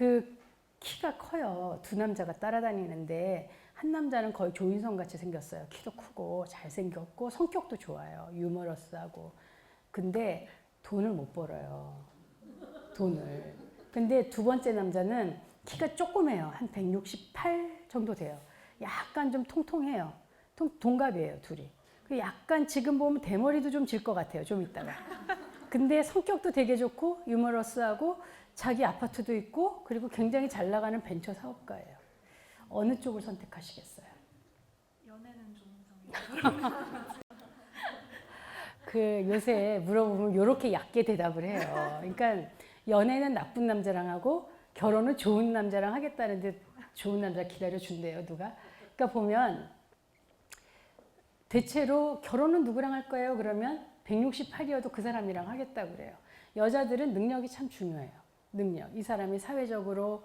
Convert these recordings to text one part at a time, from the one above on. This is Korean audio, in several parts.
그 키가 커요. 두 남자가 따라다니는데 한 남자는 거의 조인성 같이 생겼어요. 키도 크고 잘생겼고 성격도 좋아요. 유머러스하고. 근데 돈을 못 벌어요. 돈을. 근데 두 번째 남자는 키가 조그매요. 한 168 정도 돼요. 약간 좀 통통해요. 동갑이에요, 둘이. 약간 지금 보면 대머리도 좀 질 것 같아요, 좀 이따가. 근데 성격도 되게 좋고 유머러스하고 자기 아파트도 있고 그리고 굉장히 잘 나가는 벤처 사업가예요. 어느 쪽을 선택하시겠어요? 연애는 좋은 상이에요. 그 요새 물어보면 이렇게 얕게 대답을 해요. 그러니까 연애는 나쁜 남자랑 하고 결혼은 좋은 남자랑 하겠다는데 좋은 남자 기다려준대요, 누가? 그러니까 보면 대체로 결혼은 누구랑 할 거예요? 그러면 168이어도 그 사람이랑 하겠다고 그래요. 여자들은 능력이 참 중요해요. 능력. 이 사람이 사회적으로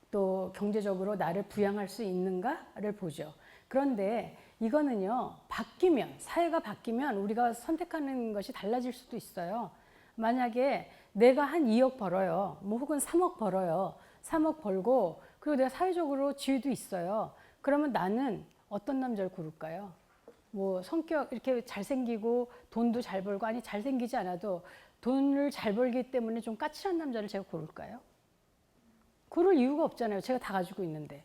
또 경제적으로 나를 부양할 수 있는가를 보죠. 그런데 이거는요, 바뀌면, 사회가 바뀌면 우리가 선택하는 것이 달라질 수도 있어요. 만약에 내가 한 2억 벌어요. 뭐 혹은 3억 벌어요. 3억 벌고, 그리고 내가 사회적으로 지위도 있어요. 그러면 나는 어떤 남자를 고를까요? 뭐 성격 이렇게 잘생기고 돈도 잘 벌고, 아니 잘생기지 않아도 돈을 잘 벌기 때문에 좀 까칠한 남자를 제가 고를까요? 고를 이유가 없잖아요. 제가 다 가지고 있는데.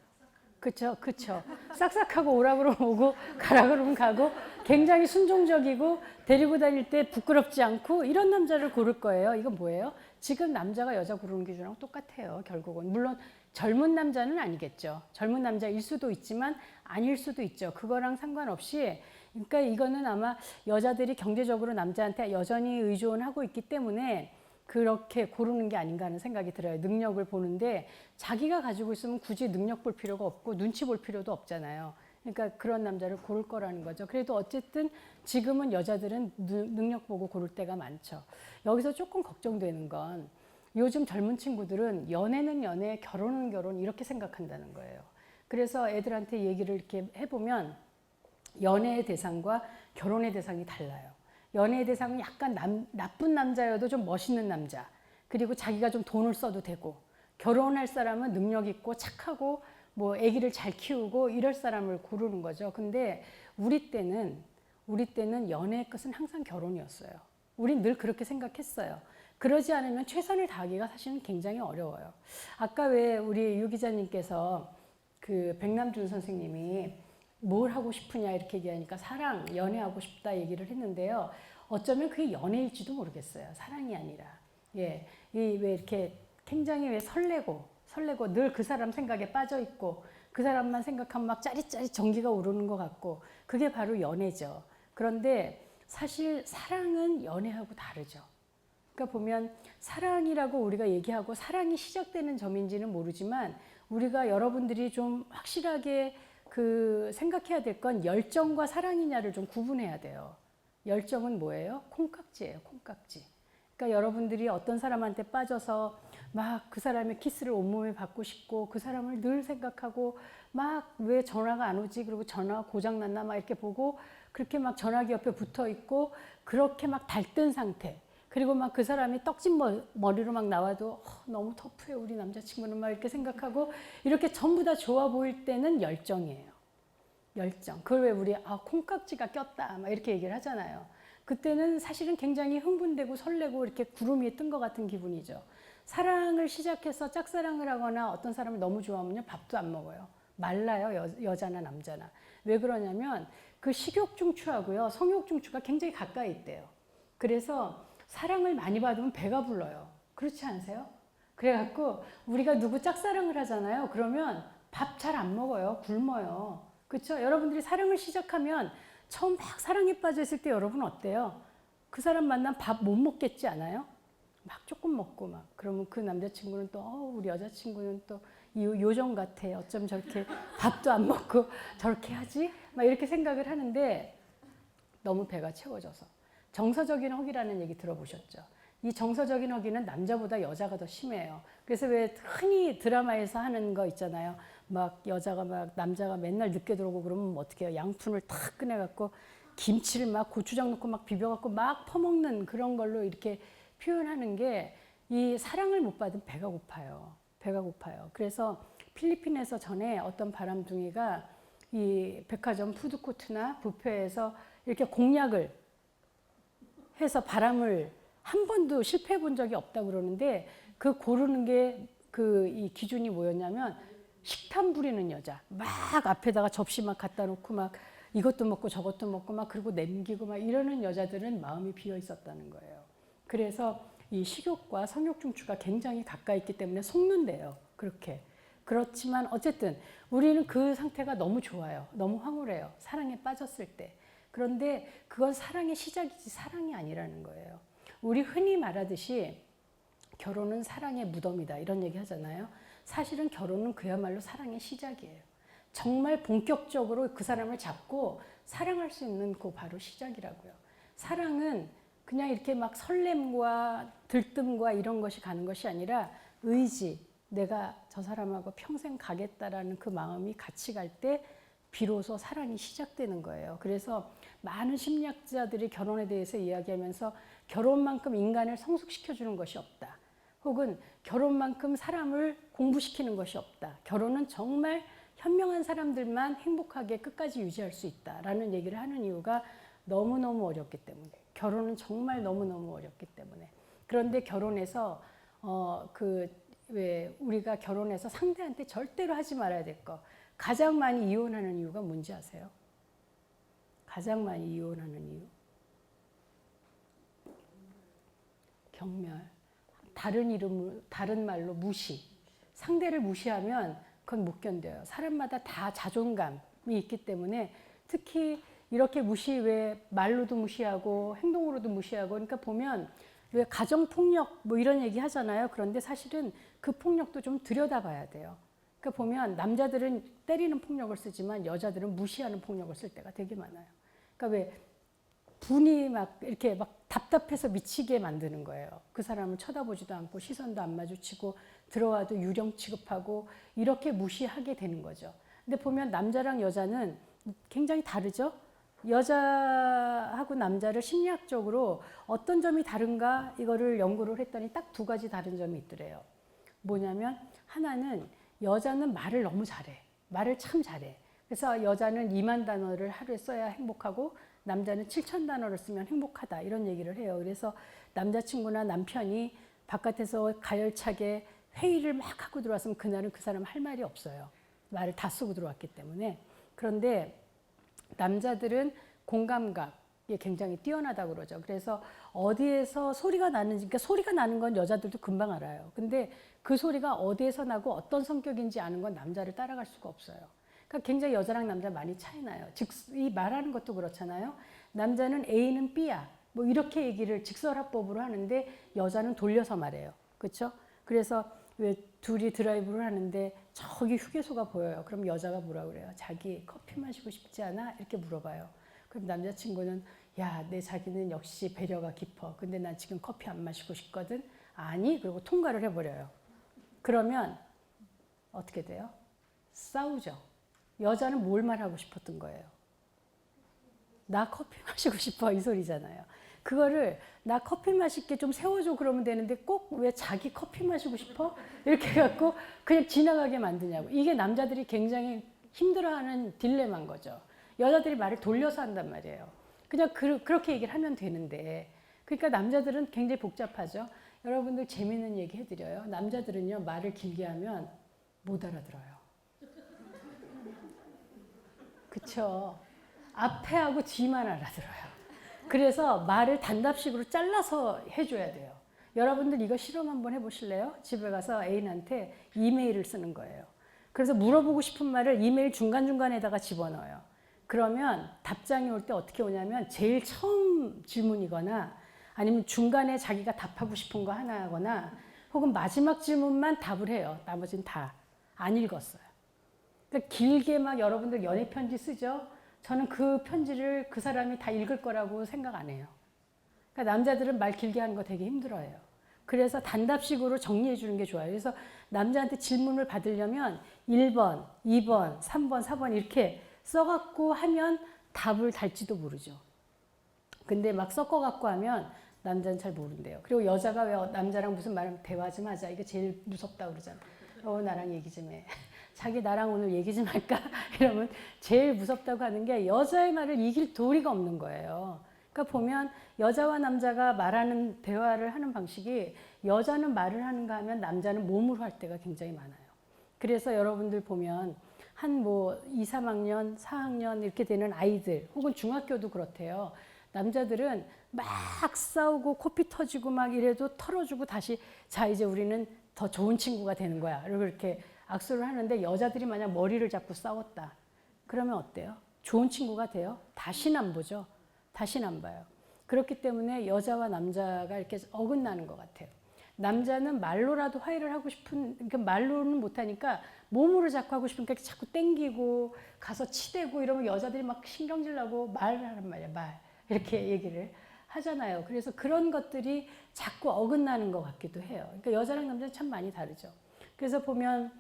그쵸, 그쵸. 싹싹하고 오라 그러면 오고 가라 그러면 가고 굉장히 순종적이고 데리고 다닐 때 부끄럽지 않고 이런 남자를 고를 거예요. 이건 뭐예요? 지금 남자가 여자 고르는 기준이랑 똑같아요. 결국은. 물론 젊은 남자는 아니겠죠. 젊은 남자일 수도 있지만 아닐 수도 있죠. 그거랑 상관없이, 그러니까 이거는 아마 여자들이 경제적으로 남자한테 여전히 의존하고 있기 때문에 그렇게 고르는 게 아닌가 하는 생각이 들어요. 능력을 보는데 자기가 가지고 있으면 굳이 능력 볼 필요가 없고 눈치 볼 필요도 없잖아요. 그러니까 그런 남자를 고를 거라는 거죠. 그래도 어쨌든 지금은 여자들은 능력 보고 고를 때가 많죠. 여기서 조금 걱정되는 건 요즘 젊은 친구들은 연애는 연애, 결혼은 결혼 이렇게 생각한다는 거예요. 그래서 애들한테 얘기를 이렇게 해보면 연애의 대상과 결혼의 대상이 달라요. 연애의 대상은 약간 나쁜 남자여도 좀 멋있는 남자, 그리고 자기가 좀 돈을 써도 되고, 결혼할 사람은 능력 있고 착하고 뭐 아기를 잘 키우고 이럴 사람을 고르는 거죠. 근데 우리 때는 연애의 끝은 항상 결혼이었어요. 우린 늘 그렇게 생각했어요. 그러지 않으면 최선을 다하기가 사실은 굉장히 어려워요. 아까 왜 우리 유 기자님께서 그 백남준 선생님이 뭘 하고 싶으냐 이렇게 얘기하니까 사랑, 연애하고 싶다 얘기를 했는데요. 어쩌면 그게 연애일지도 모르겠어요. 사랑이 아니라. 예. 이 왜 이렇게 굉장히 왜 설레고 늘 그 사람 생각에 빠져 있고 그 사람만 생각하면 막 짜릿짜릿 전기가 오르는 것 같고 그게 바로 연애죠. 그런데 사실 사랑은 연애하고 다르죠. 그러니까 보면 사랑이라고 우리가 얘기하고 사랑이 시작되는 점인지는 모르지만 우리가 여러분들이 좀 확실하게 그 생각해야 될 건 열정과 사랑이냐를 좀 구분해야 돼요. 열정은 뭐예요? 콩깍지예요, 콩깍지. 그러니까 여러분들이 어떤 사람한테 빠져서 막 그 사람의 키스를 온몸에 받고 싶고 그 사람을 늘 생각하고 막 왜 전화가 안 오지? 그리고 전화 고장났나? 막 이렇게 보고 그렇게 막 전화기 옆에 붙어 있고 그렇게 막 달뜬 상태. 그리고 막 그 사람이 떡진 머리로 막 나와도 너무 터프해 우리 남자친구는 막 이렇게 생각하고 이렇게 전부 다 좋아 보일 때는 열정이에요. 열정. 그걸 왜 우리 콩깍지가 꼈다 막 이렇게 얘기를 하잖아요. 그때는 사실은 굉장히 흥분되고 설레고 이렇게 구름 위에 뜬 것 같은 기분이죠. 사랑을 시작해서 짝사랑을 하거나 어떤 사람을 너무 좋아하면요 밥도 안 먹어요. 말라요, 여자나 남자나. 왜 그러냐면 그 식욕중추하고요 성욕중추가 굉장히 가까이 있대요. 그래서 사랑을 많이 받으면 배가 불러요. 그렇지 않으세요? 그래갖고 우리가 누구 짝사랑을 하잖아요. 그러면 밥 잘 안 먹어요. 굶어요. 그렇죠? 여러분들이 사랑을 시작하면 처음 막 사랑에 빠져 있을 때 여러분 어때요? 그 사람 만나면 밥 못 먹겠지 않아요? 막 조금 먹고 막 그러면 그 남자친구는 또 우리 여자친구는 또 요정 같아. 어쩜 저렇게 밥도 안 먹고 저렇게 하지? 막 이렇게 생각을 하는데 너무 배가 채워져서. 정서적인 허기라는 얘기 들어보셨죠? 이 정서적인 허기는 남자보다 여자가 더 심해요. 그래서 왜 흔히 드라마에서 하는 거 있잖아요. 막 여자가 막 남자가 맨날 늦게 들어오고 그러면 어떻게 해요? 양푼을 탁 꺼내갖고 김치를 막 고추장 넣고 막 비벼갖고 막 퍼먹는 그런 걸로 이렇게 표현하는 게 이 사랑을 못 받은 배가 고파요. 배가 고파요. 그래서 필리핀에서 전에 어떤 바람둥이가 이 백화점 푸드코트나 뷔페에서 이렇게 공략을 해서 바람을 한 번도 실패해 본 적이 없다고 그러는데 그 고르는 게 그 이 기준이 뭐였냐면 식탐 부리는 여자. 막 앞에다가 접시 막 갖다 놓고 막 이것도 먹고 저것도 먹고 막 그리고 남기고 막 이러는 여자들은 마음이 비어 있었다는 거예요. 그래서 이 식욕과 성욕 중추가 굉장히 가까이 있기 때문에 속는데요. 그렇게. 그렇지만 어쨌든 우리는 그 상태가 너무 좋아요. 너무 황홀해요. 사랑에 빠졌을 때. 그런데 그건 사랑의 시작이지 사랑이 아니라는 거예요. 우리 흔히 말하듯이 결혼은 사랑의 무덤이다 이런 얘기 하잖아요. 사실은 결혼은 그야말로 사랑의 시작이에요. 정말 본격적으로 그 사람을 잡고 사랑할 수 있는 그 바로 시작이라고요. 사랑은 그냥 이렇게 막 설렘과 들뜸과 이런 것이 가는 것이 아니라 의지, 내가 저 사람하고 평생 가겠다라는 그 마음이 같이 갈 때 비로소 사랑이 시작되는 거예요. 그래서 많은 심리학자들이 결혼에 대해서 이야기하면서 결혼만큼 인간을 성숙시켜주는 것이 없다. 혹은 결혼만큼 사람을 공부시키는 것이 없다. 결혼은 정말 현명한 사람들만 행복하게 끝까지 유지할 수 있다라는 얘기를 하는 이유가 너무너무 어렵기 때문에. 결혼은 정말 너무너무 어렵기 때문에. 그런데 결혼해서 왜 우리가 결혼해서 상대한테 절대로 하지 말아야 될 거. 가장 많이 이혼하는 이유가 뭔지 아세요? 가장 많이 이혼하는 이유. 경멸. 다른 이름으로, 다른 말로 무시. 상대를 무시하면 그건 못 견뎌요. 사람마다 다 자존감이 있기 때문에 특히 이렇게 왜 말로도 무시하고 행동으로도 무시하고 그러니까 보면 왜 가정폭력 뭐 이런 얘기 하잖아요. 그런데 사실은 그 폭력도 좀 들여다봐야 돼요. 그러니까 보면 남자들은 때리는 폭력을 쓰지만 여자들은 무시하는 폭력을 쓸 때가 되게 많아요. 그러니까 왜 분이 막 이렇게 막 답답해서 미치게 만드는 거예요. 그 사람을 쳐다보지도 않고 시선도 안 마주치고 들어와도 유령 취급하고 이렇게 무시하게 되는 거죠. 근데 보면 남자랑 여자는 굉장히 다르죠. 여자하고 남자를 심리학적으로 어떤 점이 다른가 이거를 연구를 했더니 딱 두 가지 다른 점이 있더래요. 뭐냐면 하나는 여자는 말을 너무 잘해. 말을 참 잘해. 그래서 여자는 2만 단어를 하루에 써야 행복하고 남자는 7천 단어를 쓰면 행복하다 이런 얘기를 해요. 그래서 남자친구나 남편이 바깥에서 가열차게 회의를 막 하고 들어왔으면 그날은 그 사람 할 말이 없어요. 말을 다 쓰고 들어왔기 때문에. 그런데 남자들은 공감각이 굉장히 뛰어나다고 그러죠. 그래서 어디에서 소리가 나는지, 그러니까 소리가 나는 건 여자들도 금방 알아요. 근데 그 소리가 어디에서 나고 어떤 성격인지 아는 건 남자를 따라갈 수가 없어요. 그러니까 굉장히 여자랑 남자 많이 차이 나요. 즉, 이 말하는 것도 그렇잖아요. 남자는 A는 B야. 뭐 이렇게 얘기를 직설화법으로 하는데 여자는 돌려서 말해요. 그렇죠? 그래서 왜 둘이 드라이브를 하는데 저기 휴게소가 보여요. 그럼 여자가 뭐라 그래요? 자기 커피 마시고 싶지 않아? 이렇게 물어봐요. 그럼 남자친구는 야, 내 자기는 역시 배려가 깊어. 근데 난 지금 커피 안 마시고 싶거든. 아니, 그리고 통과를 해버려요. 그러면 어떻게 돼요? 싸우죠. 여자는 뭘 말하고 싶었던 거예요? 나 커피 마시고 싶어 이 소리잖아요. 그거를 나 커피 마실게 좀 세워줘 그러면 되는데 꼭 왜 자기 커피 마시고 싶어? 이렇게 해갖고 그냥 지나가게 만드냐고. 이게 남자들이 굉장히 힘들어하는 딜레마인 거죠. 여자들이 말을 돌려서 한단 말이에요. 그냥 그렇게 얘기를 하면 되는데. 그러니까 남자들은 굉장히 복잡하죠. 여러분들 재미있는 얘기 해드려요. 남자들은요 말을 길게 하면 못 알아들어요. 그쵸? 앞에 하고 뒤만 알아들어요. 그래서 말을 단답식으로 잘라서 해줘야 돼요. 여러분들 이거 실험 한번 해보실래요? 집에 가서 애인한테 이메일을 쓰는 거예요. 그래서 물어보고 싶은 말을 이메일 중간중간에다가 집어넣어요. 그러면 답장이 올 때 어떻게 오냐면 제일 처음 질문이거나 아니면 중간에 자기가 답하고 싶은 거 하나 하거나 혹은 마지막 질문만 답을 해요. 나머지는 다 안 읽었어요. 그러니까 길게 막 여러분들 연애 편지 쓰죠? 저는 그 편지를 그 사람이 다 읽을 거라고 생각 안 해요. 그러니까 남자들은 말 길게 하는 거 되게 힘들어해요. 그래서 단답식으로 정리해 주는 게 좋아요. 그래서 남자한테 질문을 받으려면 1번, 2번, 3번, 4번 이렇게 써갖고 하면 답을 달지도 모르죠. 근데 막 섞어갖고 하면 남자는 잘 모른대요. 그리고 여자가 왜 남자랑 무슨 말하면 대화 좀 하자. 이게 제일 무섭다고 그러잖아요. 나랑 얘기 좀 해. 자기 나랑 오늘 얘기 좀 할까? 이러면 제일 무섭다고 하는 게 여자의 말을 이길 도리가 없는 거예요. 그러니까 보면 여자와 남자가 말하는 대화를 하는 방식이 여자는 말을 하는가 하면 남자는 몸으로 할 때가 굉장히 많아요. 그래서 여러분들 보면 한 뭐 2, 3학년, 4학년 이렇게 되는 아이들 혹은 중학교도 그렇대요. 남자들은 막 싸우고 코피 터지고 막 이래도 털어주고 다시 자 이제 우리는 더 좋은 친구가 되는 거야. 그리고 이렇게 악수를 하는데 여자들이 만약 머리를 잡고 싸웠다. 그러면 어때요? 좋은 친구가 돼요? 다시는 안 보죠. 다시는 안 봐요. 그렇기 때문에 여자와 남자가 이렇게 어긋나는 것 같아요. 남자는 말로라도 화해를 하고 싶은, 그러니까 말로는 못하니까 몸으로 자꾸 하고 싶으니까 자꾸 땡기고 가서 치대고 이러면 여자들이 막 신경질 나고 말하란 말이야, 말. 이렇게 얘기를 하잖아요. 그래서 그런 것들이 자꾸 어긋나는 것 같기도 해요. 그러니까 여자랑 남자는 참 많이 다르죠. 그래서 보면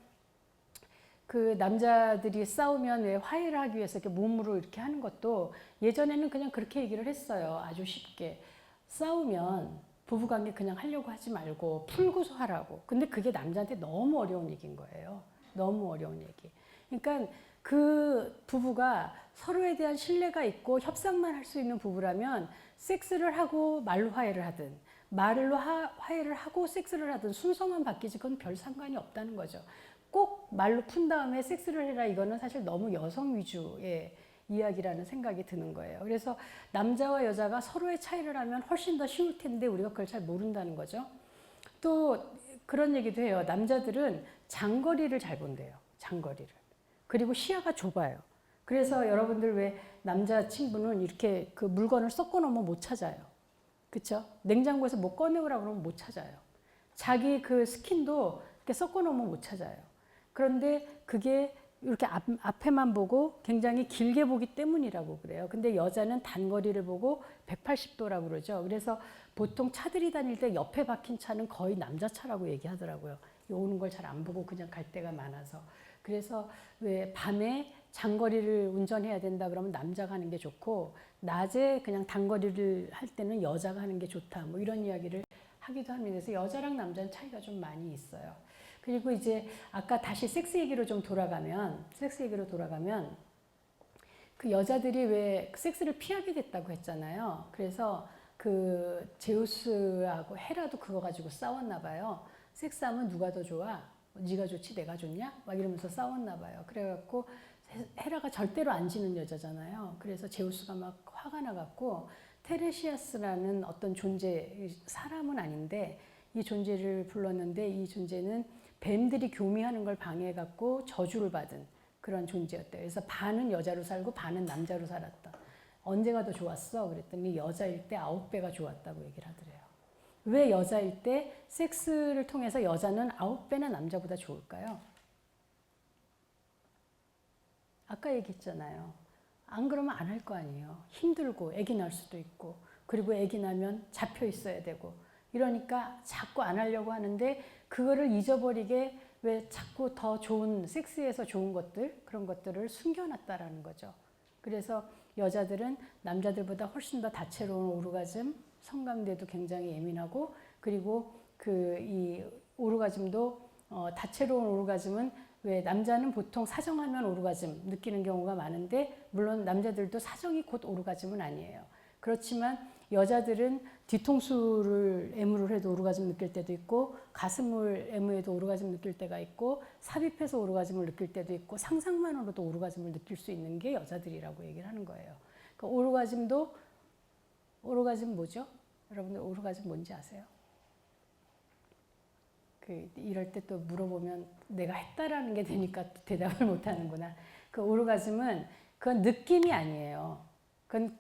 그 남자들이 싸우면 왜 화해를 하기 위해서 이렇게 몸으로 이렇게 하는 것도 예전에는 그냥 그렇게 얘기를 했어요. 아주 쉽게. 싸우면 부부관계 그냥 하려고 하지 말고 풀고서 하라고. 근데 그게 남자한테 너무 어려운 얘기인 거예요. 너무 어려운 얘기. 그러니까 그 부부가 서로에 대한 신뢰가 있고 협상만 할 수 있는 부부라면 섹스를 하고 말로 화해를 하든 말로 화해를 하고 섹스를 하든 순서만 바뀌지 그건 별 상관이 없다는 거죠. 꼭 말로 푼 다음에 섹스를 해라 이거는 사실 너무 여성 위주의 이야기라는 생각이 드는 거예요. 그래서 남자와 여자가 서로의 차이를 하면 훨씬 더 쉬울 텐데 우리가 그걸 잘 모른다는 거죠. 또 그런 얘기도 해요. 남자들은 장거리를 잘 본대요. 장거리를. 그리고 시야가 좁아요. 그래서 여러분들 왜 남자친구는 이렇게 그 물건을 섞어 놓으면 못 찾아요. 그쵸? 냉장고에서 뭐 꺼내오라고 그러면 못 찾아요. 자기 그 스킨도 이렇게 섞어 놓으면 못 찾아요. 그런데 그게 이렇게 앞에만 보고 굉장히 길게 보기 때문이라고 그래요. 근데 여자는 단거리를 보고 180도라고 그러죠. 그래서 보통 차들이 다닐 때 옆에 박힌 차는 거의 남자 차라고 얘기하더라고요. 오는 걸 잘 안 보고 그냥 갈 때가 많아서. 그래서 왜 밤에 장거리를 운전해야 된다 그러면 남자가 하는 게 좋고 낮에 그냥 단거리를 할 때는 여자가 하는 게 좋다. 뭐 이런 이야기를 하기도 합니다. 그래서 여자랑 남자는 차이가 좀 많이 있어요. 그리고 이제 아까 다시 섹스 얘기로 돌아가면 그 여자들이 왜 섹스를 피하게 됐다고 했잖아요. 그래서 그 제우스하고 헤라도 그거 가지고 싸웠나 봐요. 섹스하면 누가 더 좋아? 네가 좋지 내가 좋냐? 막 이러면서 싸웠나 봐요. 그래갖고 헤라가 절대로 안 지는 여자잖아요. 그래서 제우스가 막 화가 나갖고 테레시아스라는 어떤 존재, 사람은 아닌데 이 존재를 불렀는데 이 존재는 뱀들이 교미하는 걸 방해해갖고 저주를 받은 그런 존재였대요. 그래서 반은 여자로 살고 반은 남자로 살았다. 언제가 더 좋았어? 그랬더니 여자일 때 9배가 좋았다고 얘기를 하더래요. 왜 여자일 때 섹스를 통해서 여자는 9배나 남자보다 좋을까요? 아까 얘기했잖아요. 안 그러면 안 할 거 아니에요. 힘들고 아기 낳을 수도 있고 그리고 아기 낳으면 잡혀 있어야 되고 이러니까 자꾸 안 하려고 하는데 그거를 잊어버리게 왜 자꾸 더 좋은 섹스에서 좋은 것들 그런 것들을 숨겨놨다라는 거죠. 그래서 여자들은 남자들보다 훨씬 더 다채로운 오르가즘, 성감대도 굉장히 예민하고 그리고 그 이 오르가즘도 다채로운 오르가즘은 왜 남자는 보통 사정하면 오르가즘 느끼는 경우가 많은데 물론 남자들도 사정이 곧 오르가즘은 아니에요. 그렇지만 여자들은 뒤통수를 애무를 해도 오르가즘 느낄 때도 있고 가슴을 애무해도 오르가즘 느낄 때가 있고 삽입해서 오르가즘을 느낄 때도 있고 상상만으로도 오르가즘을 느낄 수 있는 게 여자들이라고 얘기를 하는 거예요. 그러니까 오르가즘 뭐죠? 여러분들 오르가즘 뭔지 아세요? 이럴 때 또 물어보면 내가 했다라는 게 되니까 대답을 못 하는구나. 그 오르가즘은 그건 느낌이 아니에요. 그건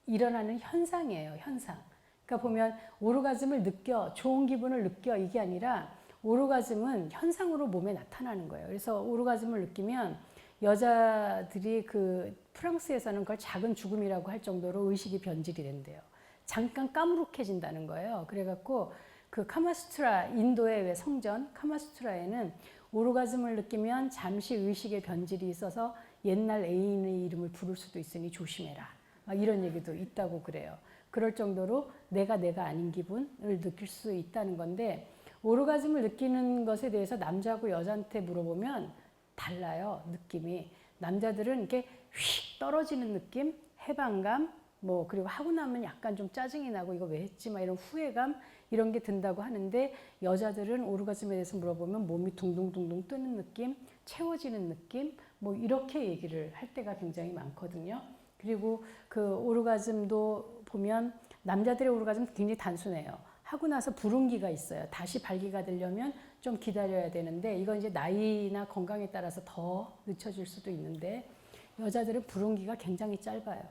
일어나는 현상이에요, 현상. 그러니까 보면 오르가즘을 느껴, 좋은 기분을 느껴 이게 아니라 오르가즘은 현상으로 몸에 나타나는 거예요. 그래서 오르가즘을 느끼면 여자들이 그 프랑스에서는 그걸 작은 죽음이라고 할 정도로 의식이 변질이 된대요. 잠깐 까무룩해진다는 거예요. 그래갖고 그 카마수트라 인도의 왜 성전 카마수트라에는 오르가즘을 느끼면 잠시 의식의 변질이 있어서 옛날 애인의 이름을 부를 수도 있으니 조심해라. 막 이런 얘기도 있다고 그래요. 그럴 정도로 내가 아닌 기분을 느낄 수 있다는 건데 오르가즘을 느끼는 것에 대해서 남자하고 여자한테 물어보면 달라요. 느낌이. 남자들은 이렇게 휙 떨어지는 느낌, 해방감, 뭐 그리고 하고 나면 약간 좀 짜증이 나고 이거 왜 했지 막 이런 후회감 이런 게 든다고 하는데, 여자들은 오르가즘에 대해서 물어보면 몸이 둥둥둥둥 뜨는 느낌, 채워지는 느낌, 뭐 이렇게 얘기를 할 때가 굉장히 많거든요. 그리고 그 오르가즘도 보면 남자들의 오르가즘 굉장히 단순해요. 하고 나서 부른기가 있어요. 다시 발기가 되려면 좀 기다려야 되는데, 이건 이제 나이나 건강에 따라서 더 늦춰질 수도 있는데, 여자들은 부른기가 굉장히 짧아요.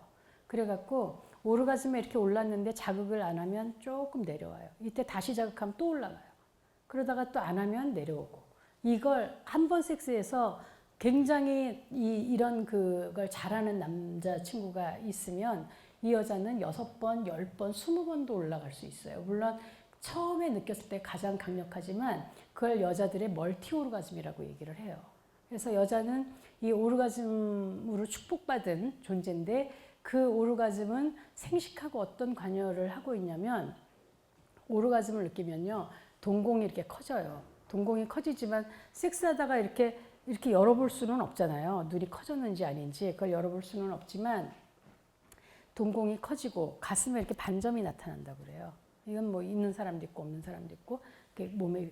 그래갖고 오르가즘에 이렇게 올랐는데 자극을 안 하면 조금 내려와요. 이때 다시 자극하면 또 올라가요. 그러다가 또 안 하면 내려오고. 이걸 한 번 섹스에서 굉장히 이런 그걸 잘하는 남자친구가 있으면 이 여자는 6번, 10번, 20번도 올라갈 수 있어요. 물론 처음에 느꼈을 때 가장 강력하지만 그걸 여자들의 멀티 오르가즘이라고 얘기를 해요. 그래서 여자는 이 오르가즘으로 축복받은 존재인데, 그 오르가즘은 생식하고 어떤 관여를 하고 있냐면, 오르가즘을 느끼면요, 동공이 이렇게 커져요. 동공이 커지지만 섹스하다가 이렇게 열어볼 수는 없잖아요. 눈이 커졌는지 아닌지 그걸 열어볼 수는 없지만 동공이 커지고 가슴에 이렇게 반점이 나타난다고 그래요. 이건 뭐 있는 사람도 있고 없는 사람도 있고, 이렇게 몸에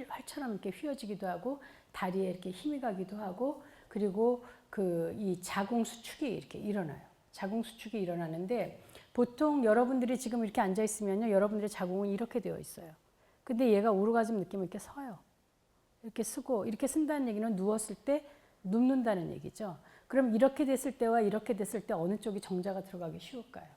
활처럼 이렇게 휘어지기도 하고 다리에 이렇게 힘이 가기도 하고, 그리고 그 이 자궁 수축이 이렇게 일어나요. 자궁 수축이 일어나는데, 보통 여러분들이 지금 이렇게 앉아 있으면요, 여러분들의 자궁은 이렇게 되어 있어요. 근데 얘가 오르가즘 느끼면 이렇게 서요. 이렇게 쓰고, 이렇게 쓴다는 얘기는 누웠을 때 눕는다는 얘기죠. 그럼 이렇게 됐을 때와 이렇게 됐을 때 어느 쪽이 정자가 들어가기 쉬울까요?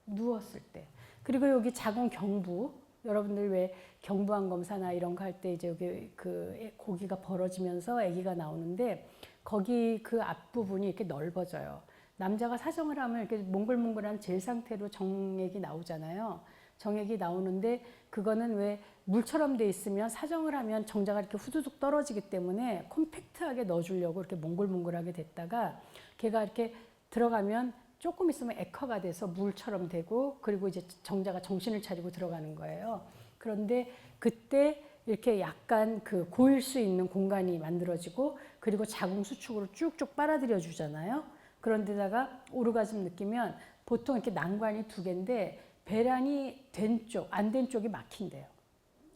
누웠을 때. 그리고 여기 자궁 경부, 여러분들 왜 경부암 검사나 이런 거 할 때 이제 여기 그 고기가 벌어지면서 아기가 나오는데, 거기 그 앞부분이 이렇게 넓어져요. 남자가 사정을 하면 이렇게 몽글몽글한 젤 상태로 정액이 나오잖아요. 정액이 나오는데, 그거는 왜 물처럼 돼 있으면 사정을 하면 정자가 이렇게 후두둑 떨어지기 때문에 콤팩트하게 넣어주려고 이렇게 몽글몽글하게 됐다가, 걔가 이렇게 들어가면 조금 있으면 액화가 돼서 물처럼 되고, 그리고 이제 정자가 정신을 차리고 들어가는 거예요. 그런데 그때 이렇게 약간 그 고일 수 있는 공간이 만들어지고, 그리고 자궁 수축으로 쭉쭉 빨아들여 주잖아요. 그런데다가 오르가즘 느끼면 보통 이렇게 난관이 2개인데, 배란이 된 쪽, 안 된 쪽이 막힌대요.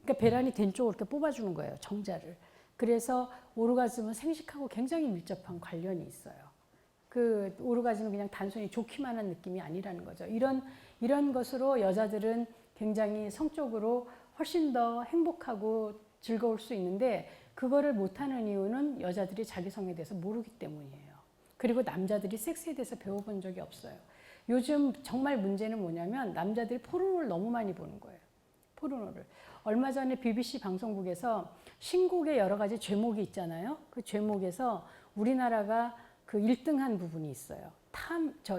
그러니까 배란이 된 쪽으로 이렇게 뽑아주는 거예요, 정자를. 그래서 오르가즘은 생식하고 굉장히 밀접한 관련이 있어요. 그 오르가즘은 그냥 단순히 좋기만 한 느낌이 아니라는 거죠. 이런 것으로 여자들은 굉장히 성적으로 훨씬 더 행복하고 즐거울 수 있는데, 그거를 못하는 이유는 여자들이 자기 성에 대해서 모르기 때문이에요. 그리고 남자들이 섹스에 대해서 배워본 적이 없어요. 요즘 정말 문제는 뭐냐면, 남자들이 포르노를 너무 많이 보는 거예요. 포르노를. 얼마 전에 BBC 방송국에서 신곡의 여러 가지 제목이 있잖아요. 그 제목에서 우리나라가 그 1등한 부분이 있어요.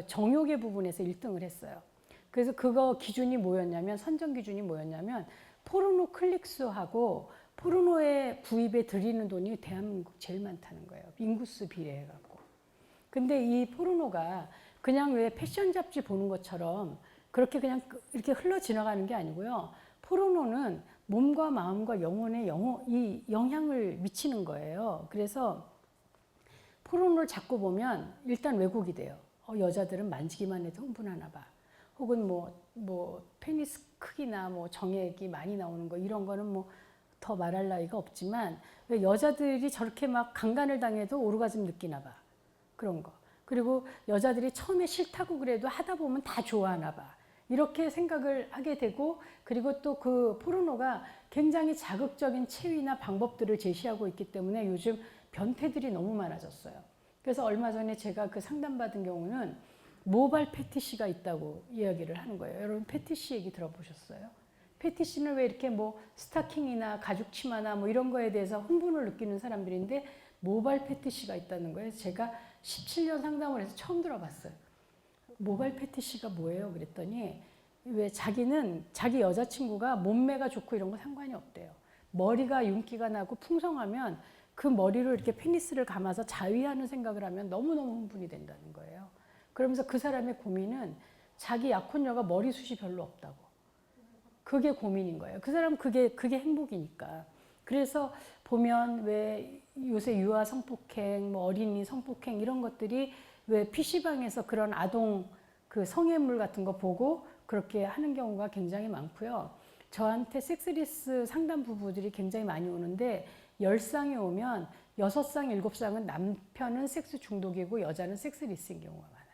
정욕의 부분에서 1등을 했어요. 그래서 그거 기준이 뭐였냐면, 선정 기준이 뭐였냐면, 포르노 클릭수하고 포르노에 구입에 들이는 돈이 대한민국 제일 많다는 거예요. 인구수 비례해갖고. 근데 이 포르노가 그냥 왜 패션 잡지 보는 것처럼 그렇게 그냥 이렇게 흘러 지나가는 게 아니고요. 포르노는 몸과 마음과 영혼에 이 영향을 미치는 거예요. 그래서 포르노를 자꾸 보면 일단 왜곡이 돼요. 여자들은 만지기만 해도 흥분하나 봐. 혹은 뭐 페니스 크기나 뭐 정액이 많이 나오는 거, 이런 거는 뭐 더 말할 나위가 없지만, 왜 여자들이 저렇게 막 강간을 당해도 오르가즘 느끼나 봐. 그런 거. 그리고 여자들이 처음에 싫다고 그래도 하다 보면 다 좋아하나 봐. 이렇게 생각을 하게 되고, 그리고 또 그 포르노가 굉장히 자극적인 체위나 방법들을 제시하고 있기 때문에 요즘 변태들이 너무 많아졌어요. 그래서 얼마 전에 제가 그 상담받은 경우는 모발 패티시가 있다고 이야기를 하는 거예요. 여러분 패티시 얘기 들어보셨어요? 패티시는 왜 이렇게 뭐 스타킹이나 가죽 치마나 뭐 이런 거에 대해서 흥분을 느끼는 사람들인데, 모발 패티시가 있다는 거예요. 제가 17년 상담을 해서 처음 들어봤어요. 모발 패티시가 뭐예요? 그랬더니, 왜 자기는 자기 여자친구가 몸매가 좋고 이런 거 상관이 없대요. 머리가 윤기가 나고 풍성하면 그 머리로 이렇게 페니스를 감아서 자위하는 생각을 하면 너무너무 흥분이 된다는 거예요. 그러면서 그 사람의 고민은 자기 약혼녀가 머리숱이 별로 없다고. 그게 고민인 거예요. 그 사람은 그게 행복이니까. 그래서 보면 왜 요새 유아 성폭행, 뭐 어린이 성폭행 이런 것들이 왜 PC방에서 그런 아동 그 성애물 같은 거 보고 그렇게 하는 경우가 굉장히 많고요. 저한테 섹스리스 상담 부부들이 굉장히 많이 오는데 10쌍이 오면 6쌍, 7쌍은 남편은 섹스 중독이고 여자는 섹스리스인 경우가 많아요.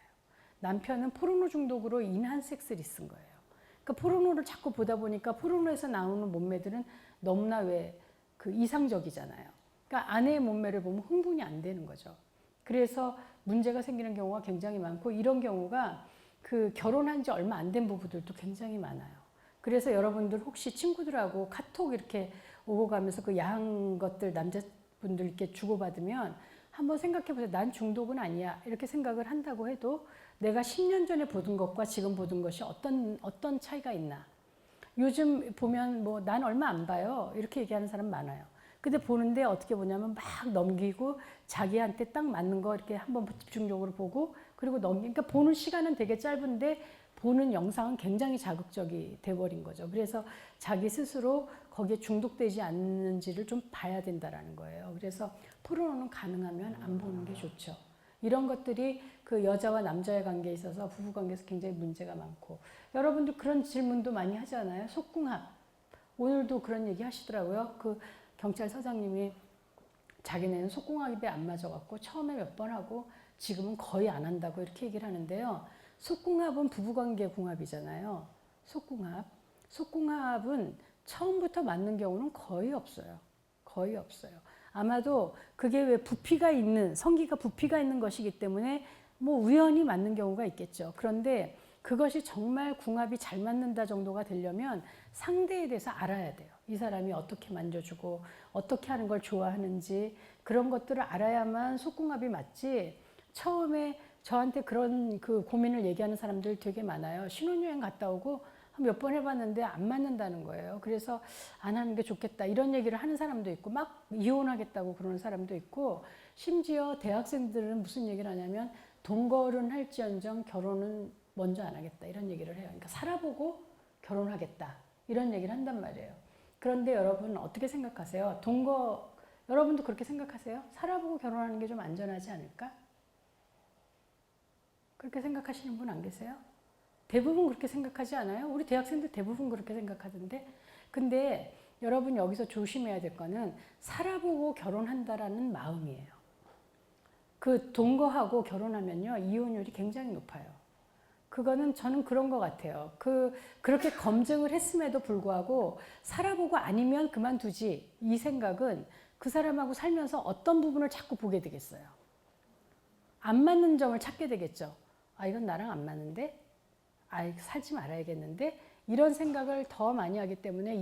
남편은 포르노 중독으로 인한 섹스리스인 거예요. 그러니까 포르노를 자꾸 보다 보니까 포르노에서 나오는 몸매들은 너무나 왜 그 이상적이잖아요. 그러니까 아내의 몸매를 보면 흥분이 안 되는 거죠. 그래서 문제가 생기는 경우가 굉장히 많고 이런 경우가 그 결혼한 지 얼마 안 된 부부들도 굉장히 많아요. 그래서 여러분들 혹시 친구들하고 카톡 이렇게 오고 가면서 그 야한 것들 남자분들 이렇게 주고받으면 한번 생각해 보세요. 난 중독은 아니야. 이렇게 생각을 한다고 해도 내가 10년 전에 보던 것과 지금 보던 것이 어떤 차이가 있나. 요즘 보면 뭐 난 얼마 안 봐요. 이렇게 얘기하는 사람 많아요. 근데 보는데 어떻게 보냐면 막 넘기고 자기한테 딱 맞는 거 이렇게 한번 집중적으로 보고 그리고 넘기니까 보는 시간은 되게 짧은데 보는 영상은 굉장히 자극적이 돼버린 거죠. 그래서 자기 스스로 거기에 중독되지 않는지를 좀 봐야 된다라는 거예요. 그래서 포르노는 가능하면 안 보는 게 좋죠. 이런 것들이 그 여자와 남자의 관계에 있어서 부부 관계에서 굉장히 문제가 많고 여러분들 그런 질문도 많이 하잖아요. 속궁합. 오늘도 그런 얘기 하시더라고요. 그 경찰서장님이 자기네는 속궁합에 안 맞아갖고 처음에 몇 번 하고 지금은 거의 안 한다고 이렇게 얘기를 하는데요. 속궁합은 부부관계 궁합이잖아요. 속궁합. 속궁합은 처음부터 맞는 경우는 거의 없어요. 거의 없어요. 아마도 그게 왜 부피가 있는, 성기가 부피가 있는 것이기 때문에 뭐 우연히 맞는 경우가 있겠죠. 그런데 그것이 정말 궁합이 잘 맞는다 정도가 되려면 상대에 대해서 알아야 돼요. 이 사람이 어떻게 만져주고 어떻게 하는 걸 좋아하는지 그런 것들을 알아야만 속궁합이 맞지. 처음에 저한테 그런 그 고민을 얘기하는 사람들 되게 많아요. 신혼여행 갔다 오고 몇 번 해봤는데 안 맞는다는 거예요. 그래서 안 하는 게 좋겠다 이런 얘기를 하는 사람도 있고 막 이혼하겠다고 그러는 사람도 있고 심지어 대학생들은 무슨 얘기를 하냐면 동거는 할지언정 결혼은 먼저 안 하겠다 이런 얘기를 해요. 그러니까 살아보고 결혼하겠다 이런 얘기를 한단 말이에요. 그런데 여러분 어떻게 생각하세요? 여러분도 그렇게 생각하세요? 살아보고 결혼하는 게 좀 안전하지 않을까? 그렇게 생각하시는 분 안 계세요? 대부분 그렇게 생각하지 않아요? 우리 대학생들 대부분 그렇게 생각하던데. 근데 여러분 여기서 조심해야 될 거는 살아보고 결혼한다라는 마음이에요. 그 동거하고 결혼하면요 이혼율이 굉장히 높아요. 그거는 저는 그런 것 같아요. 그렇게 검증을 했음에도 불구하고 살아보고 아니면 그만두지 이 생각은 그 사람하고 살면서 어떤 부분을 자꾸 보게 되겠어요. 안 맞는 점을 찾게 되겠죠. 아 이건 나랑 안 맞는데? 아 살지 말아야겠는데? 이런 생각을 더 많이 하기 때문에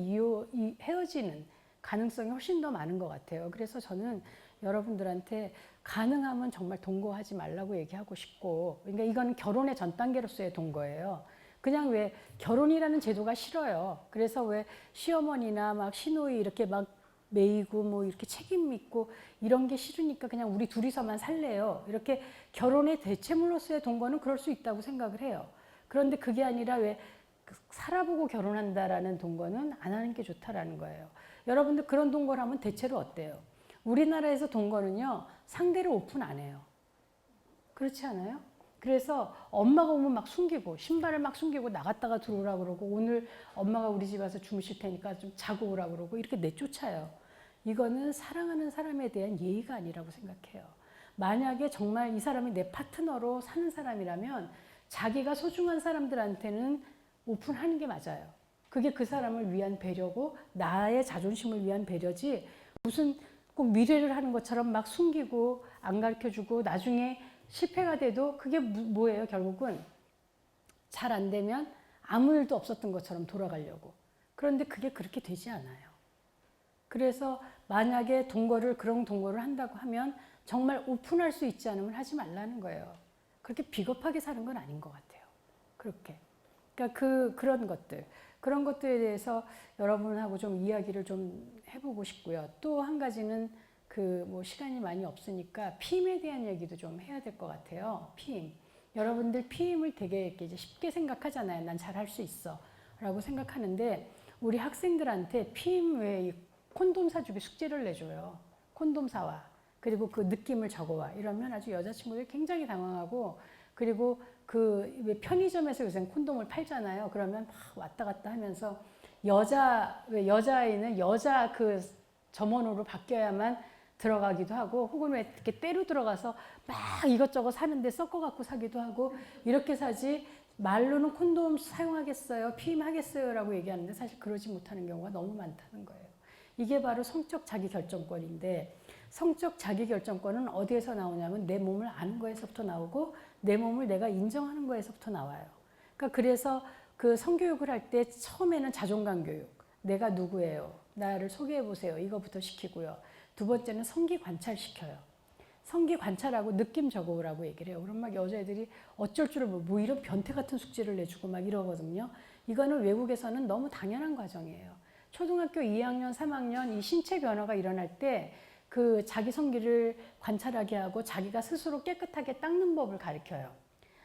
헤어지는 가능성이 훨씬 더 많은 것 같아요. 그래서 저는 여러분들한테 가능하면 정말 동거하지 말라고 얘기하고 싶고, 그러니까 이건 결혼의 전 단계로서의 동거예요. 그냥 왜 결혼이라는 제도가 싫어요. 그래서 왜 시어머니나 막 시누이 이렇게 막 매이고 뭐 이렇게 책임 있고 이런 게 싫으니까 그냥 우리 둘이서만 살래요. 이렇게 결혼의 대체물로서의 동거는 그럴 수 있다고 생각을 해요. 그런데 그게 아니라 왜 살아보고 결혼한다라는 동거는 안 하는 게 좋다라는 거예요. 여러분들 그런 동거를 하면 대체로 어때요? 우리나라에서 동거는요 상대를 오픈 안 해요. 그렇지 않아요? 그래서 엄마가 오면 막 숨기고 신발을 막 숨기고 나갔다가 들어오라 그러고 오늘 엄마가 우리 집 와서 주무실 테니까 좀 자고 오라 그러고 이렇게 내쫓아요. 이거는 사랑하는 사람에 대한 예의가 아니라고 생각해요. 만약에 정말 이 사람이 내 파트너로 사는 사람이라면 자기가 소중한 사람들한테는 오픈하는 게 맞아요. 그게 그 사람을 위한 배려고 나의 자존심을 위한 배려지 무슨 꼭 미래를 하는 것처럼 막 숨기고 안 가르쳐주고 나중에 실패가 돼도 그게 뭐예요? 결국은 잘 안 되면 아무 일도 없었던 것처럼 돌아가려고. 그런데 그게 그렇게 되지 않아요. 그래서 만약에 그런 동거를 한다고 하면 정말 오픈할 수 있지 않으면 하지 말라는 거예요. 그렇게 비겁하게 사는 건 아닌 것 같아요. 그렇게. 그러니까 그런 것들에 대해서 여러분하고 좀 이야기를 좀 해보고 싶고요. 또 한 가지는 뭐 시간이 많이 없으니까 피임에 대한 얘기도 좀 해야 될 것 같아요. 피임. 여러분들 피임을 되게 이제 쉽게 생각하잖아요. 난 잘할 수 있어. 라고 생각하는데 우리 학생들한테 피임 외에 콘돔 사주기 숙제를 내줘요. 콘돔 사와. 그리고 그 느낌을 적어와. 이러면 아주 여자친구들이 굉장히 당황하고, 그리고 그 왜 편의점에서 요새 콘돔을 팔잖아요. 그러면 막 왔다 갔다 하면서 왜 여자아이는 여자 그 점원으로 바뀌어야만 들어가기도 하고, 혹은 왜 이렇게 때로 들어가서 막 이것저것 사는데 섞어갖고 사기도 하고, 이렇게 사지 말로는 콘돔 사용하겠어요, 피임하겠어요 라고 얘기하는데 사실 그러지 못하는 경우가 너무 많다는 거예요. 이게 바로 성적 자기결정권인데, 성적 자기결정권은 어디에서 나오냐면 내 몸을 아는 거에서부터 나오고 내 몸을 내가 인정하는 거에서부터 나와요. 그러니까 그래서 그 성교육을 할 때 처음에는 자존감 교육, 내가 누구예요, 나를 소개해 보세요, 이거부터 시키고요. 두 번째는 성기 관찰 시켜요. 성기 관찰하고 느낌 적어오라고 얘기를 해요. 그럼 막 여자애들이 어쩔 줄을 뭐 이런 변태 같은 숙제를 내주고 막 이러거든요. 이거는 외국에서는 너무 당연한 과정이에요. 초등학교 2학년, 3학년 이 신체 변화가 일어날 때 그 자기 성기를 관찰하게 하고 자기가 스스로 깨끗하게 닦는 법을 가르쳐요.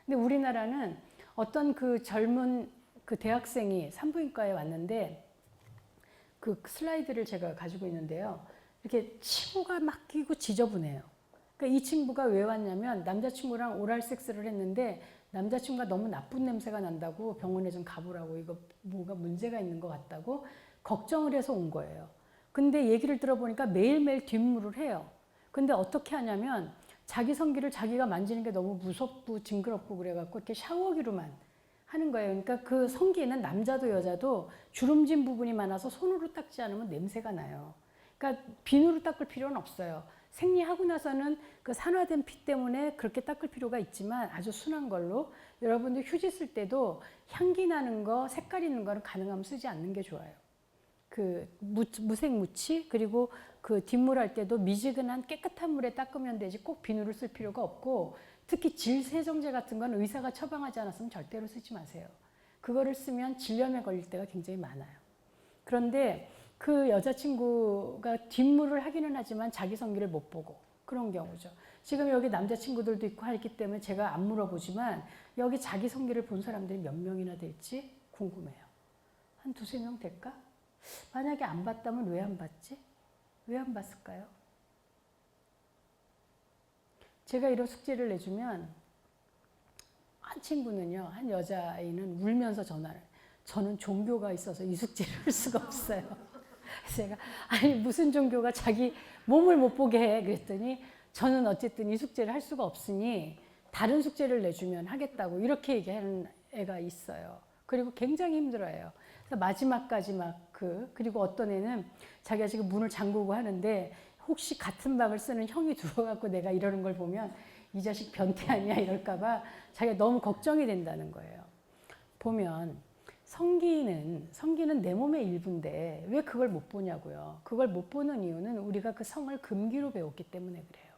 근데 우리나라는 어떤 그 젊은 그 대학생이 산부인과에 왔는데, 그 슬라이드를 제가 가지고 있는데요. 이렇게 치고가 막 끼고 지저분해요. 그러니까 이 친구가 왜 왔냐면 남자친구랑 오랄 섹스를 했는데 남자친구가 너무 나쁜 냄새가 난다고 병원에 좀 가보라고, 이거 뭐가 문제가 있는 것 같다고 걱정을 해서 온 거예요. 근데 얘기를 들어보니까 매일매일 뒷물을 해요. 근데 어떻게 하냐면 자기 성기를 자기가 만지는 게 너무 무섭고 징그럽고 그래갖고 이렇게 샤워기로만 하는 거예요. 그러니까 그 성기는 남자도 여자도 주름진 부분이 많아서 손으로 닦지 않으면 냄새가 나요. 그러니까 비누로 닦을 필요는 없어요. 생리하고 나서는 그 산화된 피 때문에 그렇게 닦을 필요가 있지만 아주 순한 걸로, 여러분들 휴지 쓸 때도 향기 나는 거, 색깔 있는 거는 가능하면 쓰지 않는 게 좋아요. 그 무색 무치, 그리고 그 뒷물 할 때도 미지근한 깨끗한 물에 닦으면 되지 꼭 비누를 쓸 필요가 없고, 특히 질 세정제 같은 건 의사가 처방하지 않았으면 절대로 쓰지 마세요. 그거를 쓰면 질염에 걸릴 때가 굉장히 많아요. 그런데 그 여자친구가 뒷물을 하기는 하지만 자기 성기를 못 보고 그런 경우죠. 지금 여기 남자친구들도 있고 하기 때문에 제가 안 물어보지만 여기 자기 성기를 본 사람들이 몇 명이나 될지 궁금해요. 한 두세 명 될까? 만약에 안 봤다면 왜 안 봤지? 왜 안 봤을까요? 제가 이런 숙제를 내주면 한 친구는요, 한 여자아이는 울면서 전화를, 저는 종교가 있어서 이 숙제를 할 수가 없어요. 그래서 제가 아니 무슨 종교가 자기 몸을 못 보게 해, 그랬더니 저는 어쨌든 이 숙제를 할 수가 없으니 다른 숙제를 내주면 하겠다고 이렇게 얘기하는 애가 있어요. 그리고 굉장히 힘들어해요. 그래서 마지막까지 그리고 어떤 애는 자기가 지금 문을 잠그고 하는데 혹시 같은 방을 쓰는 형이 들어와갖고 내가 이러는 걸 보면 이 자식 변태 아니야 이럴까봐 자기가 너무 걱정이 된다는 거예요. 보면 성기는 내 몸의 일부인데 왜 그걸 못 보냐고요. 그걸 못 보는 이유는 우리가 그 성을 금기로 배웠기 때문에 그래요.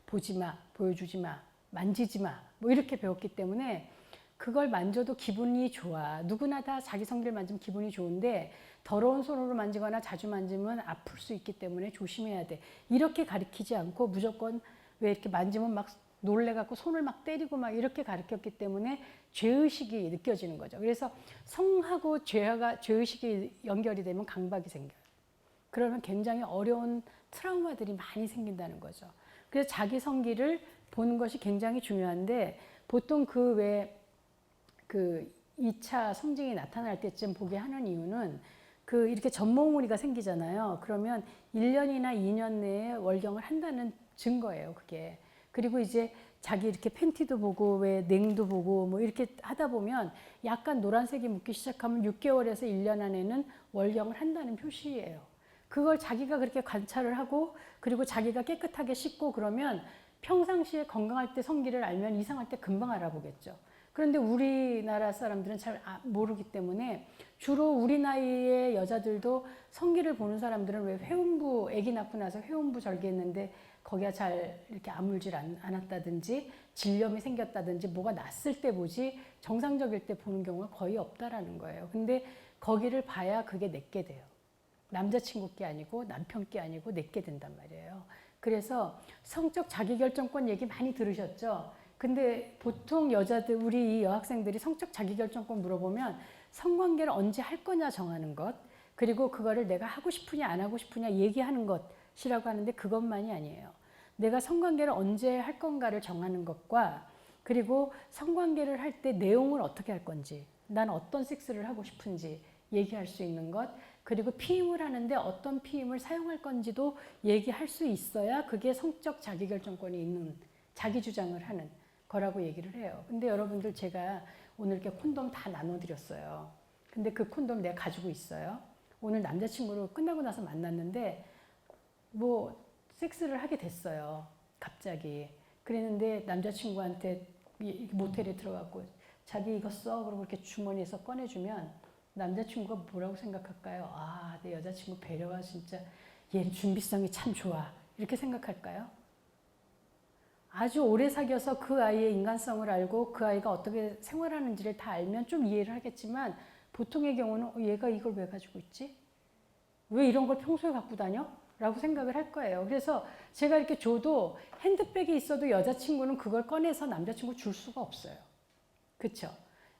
보지 마, 보여주지 마, 만지지 마, 뭐 이렇게 배웠기 때문에 그걸 만져도 기분이 좋아. 누구나 다 자기 성기를 만지면 기분이 좋은데 더러운 손으로 만지거나 자주 만지면 아플 수 있기 때문에 조심해야 돼. 이렇게 가르치지 않고 무조건 왜 이렇게 만지면 막 놀래갖고 손을 막 때리고 막 이렇게 가르쳤기 때문에 죄의식이 느껴지는 거죠. 그래서 성하고 죄의식이 연결이 되면 강박이 생겨요. 그러면 굉장히 어려운 트라우마들이 많이 생긴다는 거죠. 그래서 자기 성기를 보는 것이 굉장히 중요한데 보통 그 2차 성징이 나타날 때쯤 보게 하는 이유는 그 이렇게 전몽우리가 생기잖아요. 그러면 1년이나 2년 내에 월경을 한다는 증거예요, 그게. 그리고 이제 자기 이렇게 팬티도 보고 왜 냉도 보고 뭐 이렇게 하다 보면 약간 노란색이 묻기 시작하면 6개월에서 1년 안에는 월경을 한다는 표시예요. 그걸 자기가 그렇게 관찰을 하고 그리고 자기가 깨끗하게 씻고 그러면 평상시에 건강할 때 성기를 알면 이상할 때 금방 알아보겠죠. 그런데 우리나라 사람들은 잘 모르기 때문에 주로 우리 나이의 여자들도 성기를 보는 사람들은 왜 회음부, 아기 낳고 나서 회음부 절개했는데 거기가 잘 이렇게 아물질 않았다든지 질염이 생겼다든지 뭐가 났을 때 보지 정상적일 때 보는 경우가 거의 없다라는 거예요. 근데 거기를 봐야 그게 내게 돼요. 남자친구 게 아니고 남편 게 아니고 내게 된단 말이에요. 그래서 성적 자기결정권 얘기 많이 들으셨죠? 근데 보통 여자들, 우리 이 여학생들이 성적 자기결정권 물어보면 성관계를 언제 할 거냐 정하는 것, 그리고 그거를 내가 하고 싶으냐 안 하고 싶으냐 얘기하는 것이라고 하는데 그것만이 아니에요. 내가 성관계를 언제 할 건가를 정하는 것과 그리고 성관계를 할 때 내용을 어떻게 할 건지 난 어떤 섹스를 하고 싶은지 얘기할 수 있는 것 그리고 피임을 하는데 어떤 피임을 사용할 건지도 얘기할 수 있어야 그게 성적 자기결정권이 있는 자기 주장을 하는 거라고 얘기를 해요. 근데 여러분들 제가 오늘 이렇게 콘돔 다 나눠드렸어요. 근데 그 콘돔 내가 가지고 있어요. 오늘 남자친구를 끝나고 나서 만났는데 뭐 섹스를 하게 됐어요. 갑자기. 그랬는데 남자친구한테 모텔에 들어가고 자기 이거 써 그러고 이렇게 주머니에서 꺼내주면 남자친구가 뭐라고 생각할까요? 아, 내 여자친구 배려가 진짜 얘 준비성이 참 좋아. 이렇게 생각할까요? 아주 오래 사귀어서 그 아이의 인간성을 알고 그 아이가 어떻게 생활하는지를 다 알면 좀 이해를 하겠지만 보통의 경우는 얘가 이걸 왜 가지고 있지? 왜 이런 걸 평소에 갖고 다녀? 라고 생각을 할 거예요. 그래서 제가 이렇게 줘도 핸드백에 있어도 여자친구는 그걸 꺼내서 남자친구 줄 수가 없어요. 그렇죠?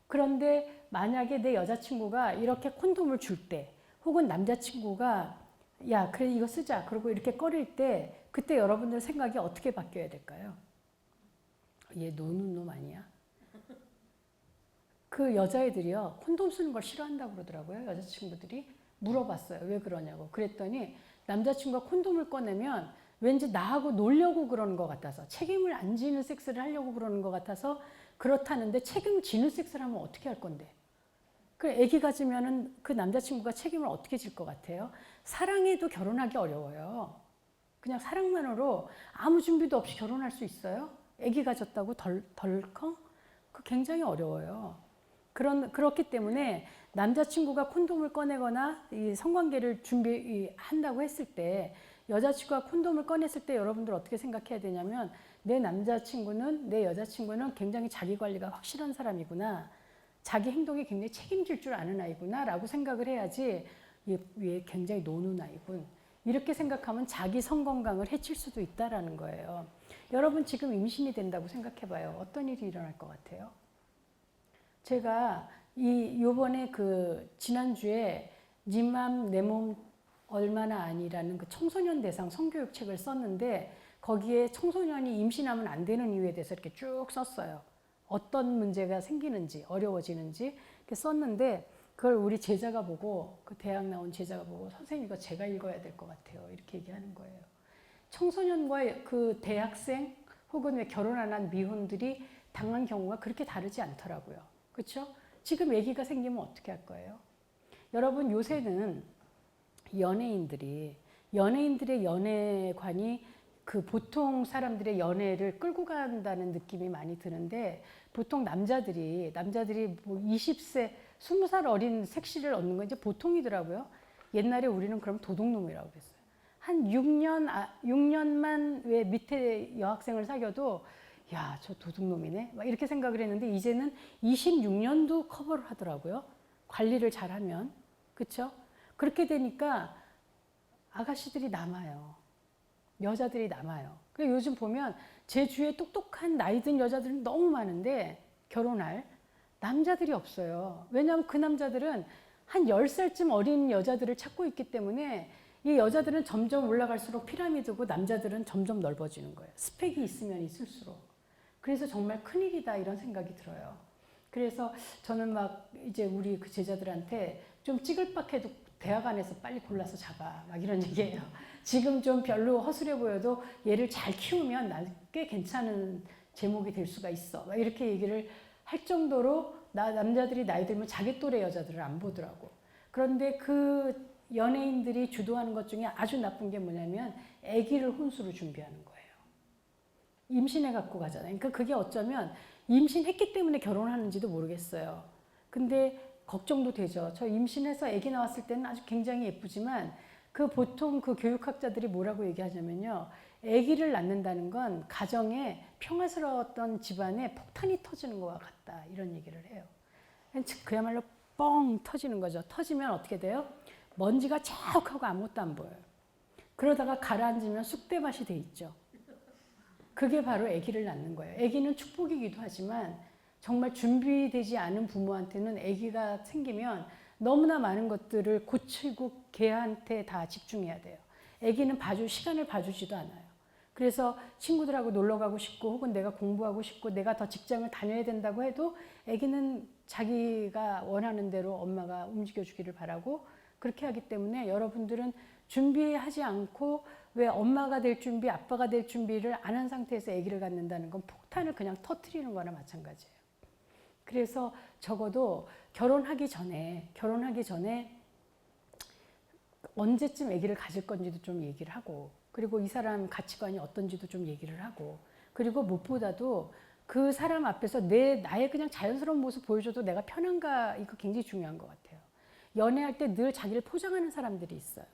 그런데 만약에 내 여자친구가 이렇게 콘돔을 줄 때 혹은 남자친구가 야 그래 이거 쓰자 그러고 이렇게 꺼릴 때 그때 여러분들 생각이 어떻게 바뀌어야 될까요? 얘 노는 놈 아니야? 그 여자애들이요 콘돔 쓰는 걸 싫어한다고 그러더라고요. 여자친구들이 물어봤어요. 왜 그러냐고. 그랬더니 남자친구가 콘돔을 꺼내면 왠지 나하고 놀려고 그러는 것 같아서 책임을 안 지는 섹스를 하려고 그러는 것 같아서 그렇다는데 책임을 지는 섹스를 하면 어떻게 할 건데? 그 아기 가지면은 그 남자친구가 책임을 어떻게 질 것 같아요? 사랑해도 결혼하기 어려워요. 그냥 사랑만으로 아무 준비도 없이 결혼할 수 있어요? 아기 가졌다고 덜컹? 그 굉장히 어려워요. 그렇기 때문에 남자친구가 콘돔을 꺼내거나 이 성관계를 준비한다고 했을 때 여자친구가 콘돔을 꺼냈을 때 여러분들 어떻게 생각해야 되냐면 내 여자친구는 굉장히 자기 관리가 확실한 사람이구나. 자기 행동에 굉장히 책임질 줄 아는 아이구나 라고 생각을 해야지 얘 굉장히 노는 아이군. 이렇게 생각하면 자기 성건강을 해칠 수도 있다라는 거예요. 여러분 지금 임신이 된다고 생각해봐요. 어떤 일이 일어날 것 같아요? 제가 요번에 지난주에 네 맘 내 몸 얼마나 아니라는 그 청소년 대상 성교육 책을 썼는데 거기에 청소년이 임신하면 안 되는 이유에 대해서 이렇게 쭉 썼어요. 어떤 문제가 생기는지 어려워지는지 이렇게 썼는데 그걸 우리 제자가 보고 그 대학 나온 제자가 보고 선생님 이거 제가 읽어야 될 것 같아요. 이렇게 얘기하는 거예요. 청소년과 그 대학생 혹은 왜 결혼 안 한 미혼들이 당한 경우가 그렇게 다르지 않더라고요. 그렇죠? 지금 아기가 생기면 어떻게 할 거예요? 여러분 요새는 연예인들의 연애관이 그 보통 사람들의 연애를 끌고 간다는 느낌이 많이 드는데 보통 남자들이 뭐 20세, 20살 어린 섹시를 얻는 건 이제 보통이더라고요. 옛날에 우리는 그럼 도둑놈이라고 그랬어요. 한 6년만 왜 밑에 여학생을 사귀어도 야, 저 도둑놈이네. 막 이렇게 생각을 했는데 이제는 26년도 커버를 하더라고요. 관리를 잘하면. 그렇죠? 그렇게 되니까 아가씨들이 남아요. 여자들이 남아요. 그래서 요즘 보면 제 주위에 똑똑한 나이 든 여자들은 너무 많은데 결혼할 남자들이 없어요. 왜냐하면 그 남자들은 한 10살쯤 어린 여자들을 찾고 있기 때문에 이 여자들은 점점 올라갈수록 피라미드고 남자들은 점점 넓어지는 거예요. 스펙이 있으면 있을수록. 그래서 정말 큰일이다 이런 생각이 들어요. 그래서 저는 막 이제 우리 그 제자들한테 좀 찌글빡해도 대학 안에서 빨리 골라서 잡아 막 이런 얘기예요. 지금 좀 별로 허술해 보여도 얘를 잘 키우면 난 꽤 괜찮은 제목이 될 수가 있어. 막 이렇게 얘기를 할 정도로 남자들이 나이 들면 자기 또래 여자들을 안 보더라고. 그런데 그 연예인들이 주도하는 것 중에 아주 나쁜 게 뭐냐면 아기를 혼수로 준비하는 거예요. 임신해 갖고 가잖아요. 그러니까 그게 어쩌면 임신했기 때문에 결혼하는지도 모르겠어요. 근데 걱정도 되죠. 저 임신해서 아기 나왔을 때는 아주 굉장히 예쁘지만 그 보통 그 교육학자들이 뭐라고 얘기하냐면요. 아기를 낳는다는 건 가정에 평화스러웠던 집안에 폭탄이 터지는 것과 같다. 이런 얘기를 해요. 그야말로 뻥 터지는 거죠. 터지면 어떻게 돼요? 먼지가 쫙 하고 아무것도 안 보여요. 그러다가 가라앉으면 쑥대밭이 돼 있죠. 그게 바로 아기를 낳는 거예요. 아기는 축복이기도 하지만 정말 준비되지 않은 부모한테는 아기가 생기면 너무나 많은 것들을 고치고 걔한테 다 집중해야 돼요. 아기는 시간을 봐주지도 않아요. 그래서 친구들하고 놀러 가고 싶고 혹은 내가 공부하고 싶고 내가 더 직장을 다녀야 된다고 해도 아기는 자기가 원하는 대로 엄마가 움직여 주기를 바라고 그렇게 하기 때문에 여러분들은 준비하지 않고 왜 엄마가 될 준비, 아빠가 될 준비를 안 한 상태에서 아기를 갖는다는 건 폭탄을 그냥 터트리는 거나 마찬가지예요. 그래서 적어도 결혼하기 전에 언제쯤 아기를 가질 건지도 좀 얘기를 하고 그리고 이 사람 가치관이 어떤지도 좀 얘기를 하고 그리고 무엇보다도 그 사람 앞에서 나의 그냥 자연스러운 모습 보여줘도 내가 편한가 이거 굉장히 중요한 것 같아요. 연애할 때 늘 자기를 포장하는 사람들이 있어요.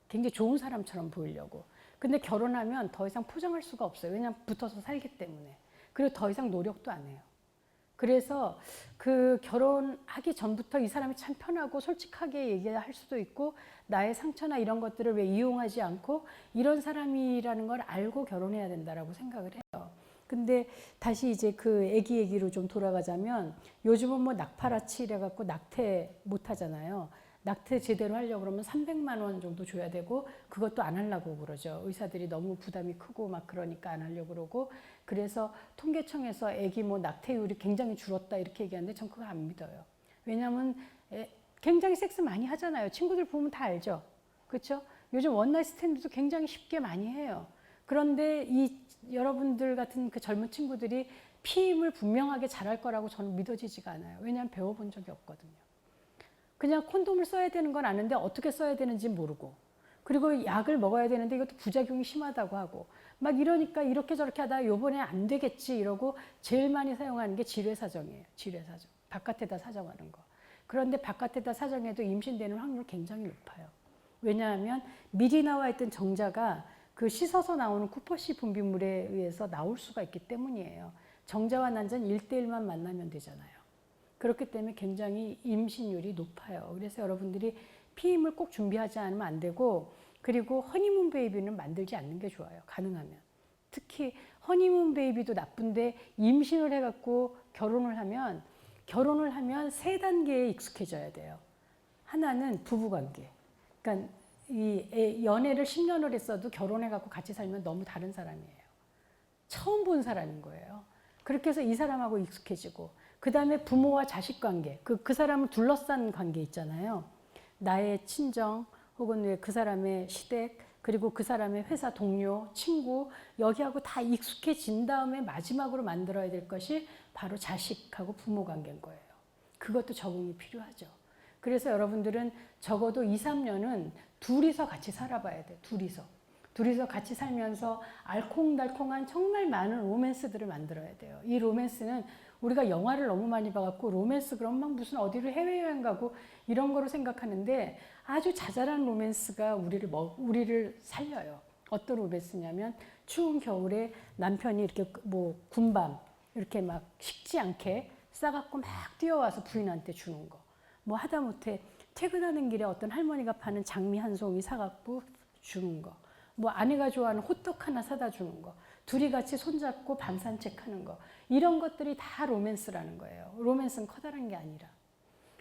굉장히 좋은 사람처럼 보이려고. 근데 결혼하면 더 이상 포장할 수가 없어요. 왜냐하면 붙어서 살기 때문에. 그리고 더 이상 노력도 안 해요. 그래서 그 결혼하기 전부터 이 사람이 참 편하고 솔직하게 얘기할 수도 있고 나의 상처나 이런 것들을 왜 이용하지 않고 이런 사람이라는 걸 알고 결혼해야 된다라고 생각을 해요. 근데 다시 이제 그 애기 얘기로 좀 돌아가자면 요즘은 뭐 낙파라치 이래갖고 낙태 못 하잖아요. 낙태 제대로 하려고 그러면 300만 원 정도 줘야 되고 그것도 안 하려고 그러죠. 의사들이 너무 부담이 크고 막 그러니까 안 하려고 그러고 그래서 통계청에서 아기 뭐 낙태율이 굉장히 줄었다 이렇게 얘기하는데 전 그거 안 믿어요. 왜냐하면 굉장히 섹스 많이 하잖아요. 친구들 보면 다 알죠. 그렇죠? 요즘 원나잇 스탠드도 굉장히 쉽게 많이 해요. 그런데 이 여러분들 같은 그 젊은 친구들이 피임을 분명하게 잘할 거라고 저는 믿어지지가 않아요. 왜냐하면 배워본 적이 없거든요. 그냥 콘돔을 써야 되는 건 아는데 어떻게 써야 되는지 모르고 그리고 약을 먹어야 되는데 이것도 부작용이 심하다고 하고 막 이러니까 이렇게 저렇게 하다가 요번에 안 되겠지 이러고 제일 많이 사용하는 게 지뢰사정이에요. 지뢰사정. 바깥에다 사정하는 거. 그런데 바깥에다 사정해도 임신되는 확률 굉장히 높아요. 왜냐하면 미리 나와 있던 정자가 그 씻어서 나오는 쿠퍼시 분비물에 의해서 나올 수가 있기 때문이에요. 정자와 난자는 1대1만 만나면 되잖아요. 그렇기 때문에 굉장히 임신율이 높아요. 그래서 여러분들이 피임을 꼭 준비하지 않으면 안 되고 그리고 허니문 베이비는 만들지 않는 게 좋아요. 가능하면. 특히 허니문 베이비도 나쁜데 임신을 해갖고 결혼을 하면 세 단계에 익숙해져야 돼요. 하나는 부부관계. 그러니까 이 연애를 10년을 했어도 결혼해갖고 같이 살면 너무 다른 사람이에요. 처음 본 사람인 거예요. 그렇게 해서 이 사람하고 익숙해지고 그 다음에 부모와 자식 관계, 그 사람을 둘러싼 관계 있잖아요. 나의 친정 혹은 왜 그 사람의 시댁 그리고 그 사람의 회사 동료, 친구 여기하고 다 익숙해진 다음에 마지막으로 만들어야 될 것이 바로 자식하고 부모 관계인 거예요. 그것도 적응이 필요하죠. 그래서 여러분들은 적어도 2, 3년은 둘이서 같이 살아봐야 돼요. 둘이서 같이 살면서 알콩달콩한 정말 많은 로맨스들을 만들어야 돼요. 이 로맨스는 우리가 영화를 너무 많이 봐갖고 로맨스 그럼 막 무슨 어디를 해외여행 가고 이런 거로 생각하는데 아주 자잘한 로맨스가 우리를 살려요. 어떤 로맨스냐면 추운 겨울에 남편이 이렇게 뭐 군밤 이렇게 막 식지 않게 싸갖고 막 뛰어와서 부인한테 주는 거. 뭐 하다못해 퇴근하는 길에 어떤 할머니가 파는 장미 한 송이 사갖고 주는 거. 뭐 아내가 좋아하는 호떡 하나 사다 주는 거. 둘이 같이 손잡고 밤 산책하는 거. 이런 것들이 다 로맨스라는 거예요. 로맨스는 커다란 게 아니라.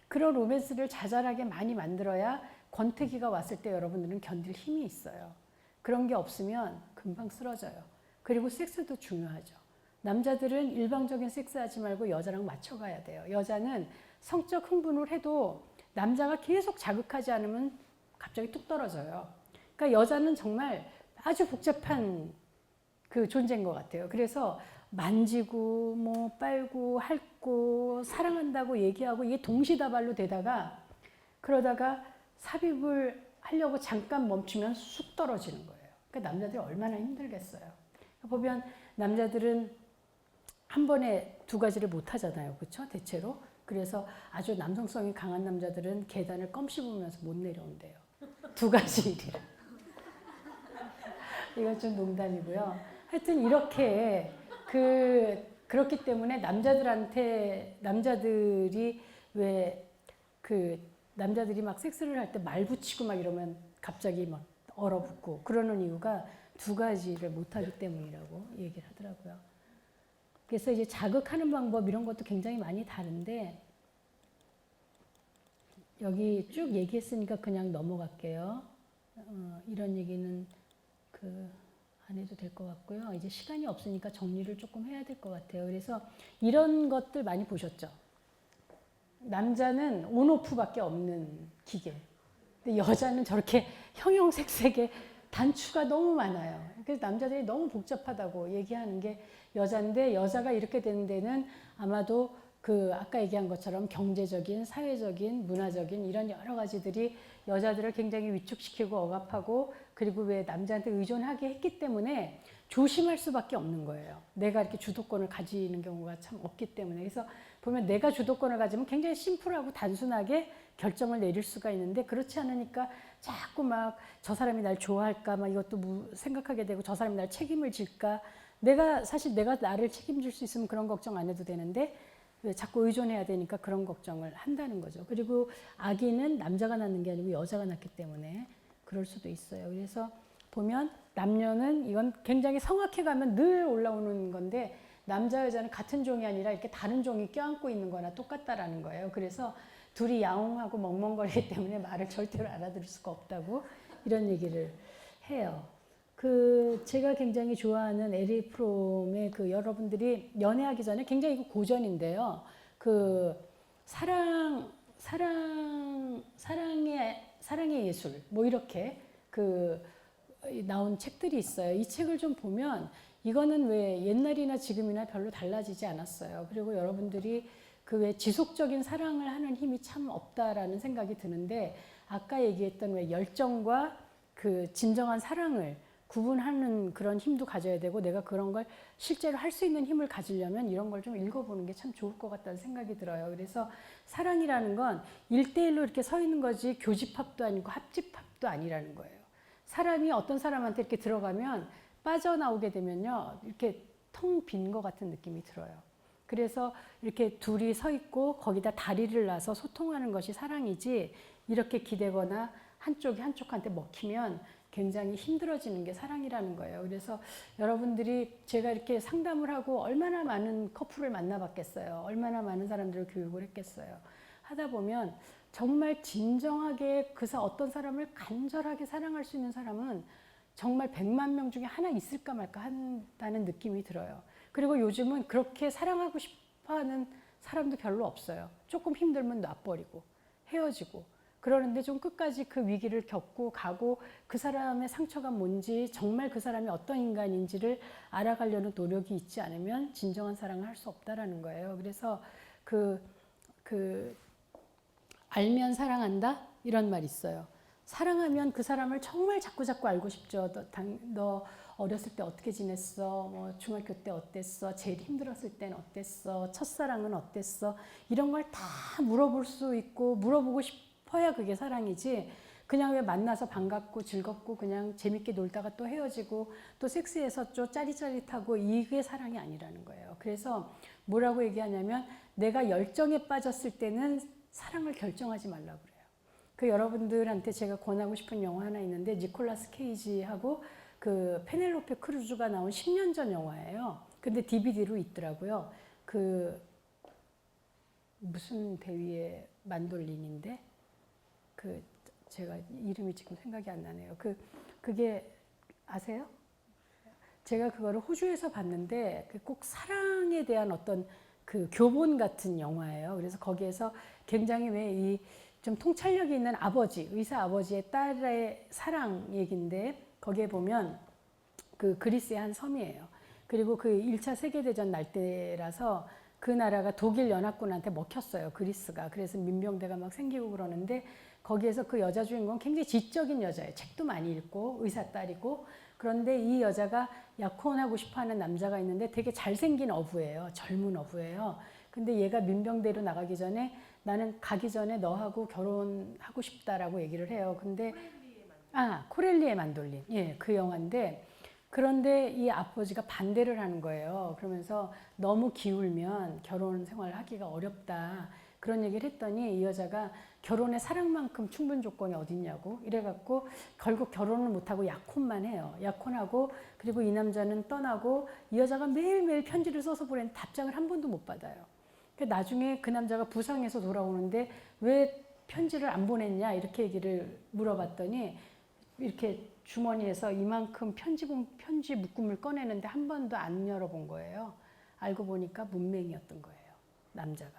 그런 로맨스를 자잘하게 많이 만들어야 권태기가 왔을 때 여러분들은 견딜 힘이 있어요. 그런 게 없으면 금방 쓰러져요. 그리고 섹스도 중요하죠. 남자들은 일방적인 섹스하지 말고 여자랑 맞춰가야 돼요. 여자는 성적 흥분을 해도 남자가 계속 자극하지 않으면 갑자기 뚝 떨어져요. 그러니까 여자는 정말 아주 복잡한 그 존재인 것 같아요. 그래서 만지고 뭐 빨고 핥고 사랑한다고 얘기하고 이게 동시다발로 되다가 그러다가 삽입을 하려고 잠깐 멈추면 쑥 떨어지는 거예요. 그러니까 남자들이 얼마나 힘들겠어요. 보면 남자들은 한 번에 두 가지를 못 하잖아요. 그렇죠? 대체로. 그래서 아주 남성성이 강한 남자들은 계단을 껌 씹으면서 못 내려온대요. 두 가지 일이라. 이건 좀 농담이고요. 하여튼 이렇게 그렇기 때문에 남자들이 막 섹스를 할 때 말 붙이고 막 이러면 갑자기 막 얼어붙고 그러는 이유가 두 가지를 못 하기 때문이라고 얘기를 하더라고요. 그래서 이제 자극하는 방법 이런 것도 굉장히 많이 다른데 여기 쭉 얘기했으니까 그냥 넘어갈게요. 이런 얘기는 안 해도 될 것 같고요. 이제 시간이 없으니까 정리를 조금 해야 될 것 같아요. 그래서 이런 것들 많이 보셨죠? 남자는 온오프밖에 없는 기계. 근데 여자는 저렇게 형형색색의 단추가 너무 많아요. 그래서 남자들이 너무 복잡하다고 얘기하는 게 여자인데, 여자가 이렇게 되는 데는 아마도 아까 얘기한 것처럼 경제적인, 사회적인, 문화적인 이런 여러 가지들이 여자들을 굉장히 위축시키고 억압하고, 그리고 왜 남자한테 의존하게 했기 때문에 조심할 수밖에 없는 거예요. 내가 이렇게 주도권을 가지는 경우가 참 없기 때문에. 그래서 보면 내가 주도권을 가지면 굉장히 심플하고 단순하게 결정을 내릴 수가 있는데, 그렇지 않으니까 자꾸 막 저 사람이 날 좋아할까 막 이것도 생각하게 되고, 저 사람이 날 책임을 질까. 사실 내가 나를 책임질 수 있으면 그런 걱정 안 해도 되는데 왜 자꾸 의존해야 되니까 그런 걱정을 한다는 거죠. 그리고 아기는 남자가 낳는 게 아니고 여자가 낳기 때문에 그럴 수도 있어요. 그래서 보면 남녀는 이건 굉장히 성악해 가면 늘 올라오는 건데, 남자 여자는 같은 종이 아니라 이렇게 다른 종이 껴안고 있는 거나 똑같다라는 거예요. 그래서 둘이 야옹하고 멍멍거리기 때문에 말을 절대로 알아들을 수가 없다고 이런 얘기를 해요. 제가 굉장히 좋아하는 에릭 프롬의 여러분들이 연애하기 전에, 굉장히 이거 고전인데요. 사랑의 예술 뭐 이렇게 나온 책들이 있어요. 이 책을 좀 보면 이거는 왜 옛날이나 지금이나 별로 달라지지 않았어요. 그리고 여러분들이 왜 지속적인 사랑을 하는 힘이 참 없다라는 생각이 드는데, 아까 얘기했던 왜 열정과 진정한 사랑을 구분하는 그런 힘도 가져야 되고, 내가 그런 걸 실제로 할 수 있는 힘을 가지려면 이런 걸 좀 읽어보는 게 참 좋을 것 같다는 생각이 들어요. 그래서 사랑이라는 건 1대1로 이렇게 서 있는 거지 교집합도 아니고 합집합도 아니라는 거예요. 사람이 어떤 사람한테 이렇게 들어가면 빠져나오게 되면요, 이렇게 텅 빈 것 같은 느낌이 들어요. 그래서 이렇게 둘이 서 있고 거기다 다리를 놔서 소통하는 것이 사랑이지, 이렇게 기대거나 한쪽이 한쪽한테 먹히면 굉장히 힘들어지는 게 사랑이라는 거예요. 그래서 여러분들이, 제가 이렇게 상담을 하고 얼마나 많은 커플을 만나봤겠어요. 얼마나 많은 사람들을 교육을 했겠어요. 하다 보면 정말 진정하게 어떤 사람을 간절하게 사랑할 수 있는 사람은 정말 100만 명 중에 하나 있을까 말까 한다는 느낌이 들어요. 그리고 요즘은 그렇게 사랑하고 싶어하는 사람도 별로 없어요. 조금 힘들면 놔버리고 헤어지고 그러는데, 좀 끝까지 그 위기를 겪고 가고 그 사람의 상처가 뭔지, 정말 그 사람이 어떤 인간인지를 알아가려는 노력이 있지 않으면 진정한 사랑을 할 수 없다라는 거예요. 그래서 알면 사랑한다? 이런 말 있어요. 사랑하면 그 사람을 정말 자꾸자꾸 알고 싶죠. 너 어렸을 때 어떻게 지냈어? 뭐 중학교 때 어땠어? 제일 힘들었을 땐 어땠어? 첫사랑은 어땠어? 이런 걸 다 물어볼 수 있고 물어보고 싶어야 그게 사랑이지, 그냥 왜 만나서 반갑고 즐겁고 그냥 재밌게 놀다가 또 헤어지고 또 섹스해서 좀 짜릿짜릿하고 이게 사랑이 아니라는 거예요. 그래서 뭐라고 얘기하냐면, 내가 열정에 빠졌을 때는 사랑을 결정하지 말라고 그래요. 여러분들한테 제가 권하고 싶은 영화 하나 있는데, 니콜라스 케이지하고 페넬로페 크루즈가 나온 10년 전 영화예요. 근데 DVD로 있더라고요. 무슨 대위의 만돌린인데, 제가 이름이 지금 생각이 안 나네요. 그게 아세요? 제가 그거를 호주에서 봤는데, 꼭 사랑에 대한 어떤 교본 같은 영화예요. 그래서 거기에서 굉장히 왜 좀 통찰력이 있는 의사 아버지의 딸의 사랑 얘기인데, 거기에 보면 그리스의 한 섬이에요. 그리고 1차 세계대전 날 때라서 그 나라가 독일 연합군한테 먹혔어요, 그리스가. 그래서 민병대가 막 생기고 그러는데, 거기에서 그 여자 주인공은 굉장히 지적인 여자예요. 책도 많이 읽고 의사 딸이고. 그런데 이 여자가 약혼하고 싶어하는 남자가 있는데 되게 잘생긴 어부예요. 젊은 어부예요. 근데 얘가 민병대로 나가기 전에, 나는 가기 전에 너하고 결혼하고 싶다라고 얘기를 해요. 근데 코렐리의 만돌린. 예, 그 영화인데, 그런데 이 아버지가 반대를 하는 거예요. 그러면서 너무 기울면 결혼 생활을 하기가 어렵다, 그런 얘기를 했더니, 이 여자가 결혼의 사랑만큼 충분 조건이 어딨냐고 이래갖고 결국 결혼을 못하고 약혼만 해요. 약혼하고, 그리고 이 남자는 떠나고, 이 여자가 매일매일 편지를 써서 보내는 답장을 한 번도 못 받아요. 나중에 그 남자가 부상해서 돌아오는데, 왜 편지를 안 보냈냐 이렇게 얘기를 물어봤더니 이렇게 주머니에서 이만큼 편지 묶음을 꺼내는데 한 번도 안 열어본 거예요. 알고 보니까 문맹이었던 거예요. 남자가.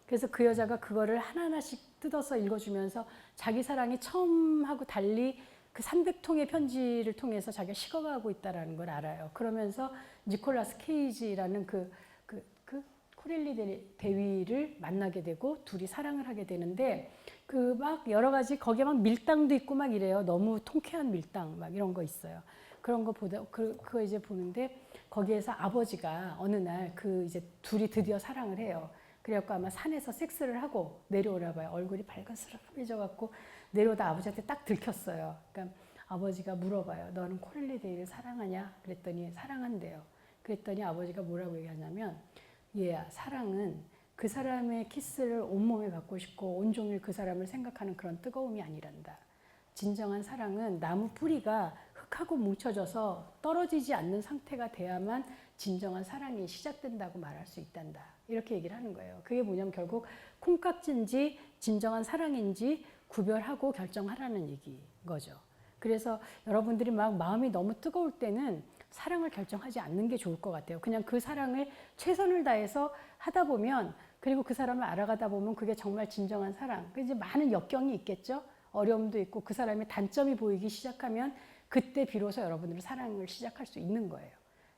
그래서 그 여자가 그거를 하나하나씩 뜯어서 읽어주면서 자기 사랑이 처음하고 달리 그 300통의 편지를 통해서 자기가 식어가고 있다는 걸 알아요. 그러면서 니콜라스 케이지라는 그 코렐리 대위를 만나게 되고 둘이 사랑을 하게 되는데 그 막 여러 가지 거기에 막 밀당도 있고 막 이래요. 너무 통쾌한 밀당 막 이런 거 있어요. 그런 거 보다 그거 이제 보는데 거기에서 아버지가 어느 날 그 이제 둘이 드디어 사랑을 해요. 그래갖고 아마 산에서 섹스를 하고 내려오나 봐요. 얼굴이 발간스럽해져 갖고 내려오다 아버지한테 딱 들켰어요. 그러니까 아버지가 물어봐요. 너는 코렐리 데이를 사랑하냐? 그랬더니 사랑한대요. 그랬더니 아버지가 뭐라고 얘기하냐면 얘야, 사랑은 그 사람의 키스를 온몸에 받고 싶고 온종일 그 사람을 생각하는 그런 뜨거움이 아니란다. 진정한 사랑은 나무 뿌리가 흙하고 뭉쳐져서 떨어지지 않는 상태가 돼야만 진정한 사랑이 시작된다고 말할 수 있단다. 이렇게 얘기를 하는 거예요. 그게 뭐냐면 결국 콩깍지인지 진정한 사랑인지 구별하고 결정하라는 얘기인 거죠. 그래서 여러분들이 막 마음이 너무 뜨거울 때는 사랑을 결정하지 않는 게 좋을 것 같아요. 그냥 그 사랑을 최선을 다해서 하다 보면 그리고 그 사람을 알아가다 보면 그게 정말 진정한 사랑. 이제 많은 역경이 있겠죠. 어려움도 있고 그 사람의 단점이 보이기 시작하면 그때 비로소 여러분들은 사랑을 시작할 수 있는 거예요.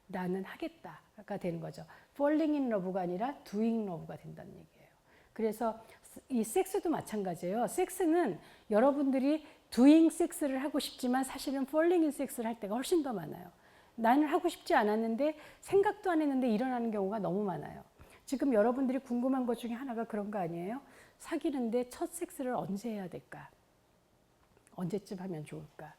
나는 하겠다가 되는 거죠. falling in love가 아니라 doing love가 된다는 얘기예요. 그래서 이 섹스도 마찬가지예요. 섹스는 여러분들이 doing 섹스를 하고 싶지만 사실은 falling in 섹스를 할 때가 훨씬 더 많아요. 나는 하고 싶지 않았는데 생각도 안 했는데 일어나는 경우가 너무 많아요. 지금 여러분들이 궁금한 것 중에 하나가 그런 거 아니에요? 사귀는데 첫 섹스를 언제 해야 될까? 언제쯤 하면 좋을까?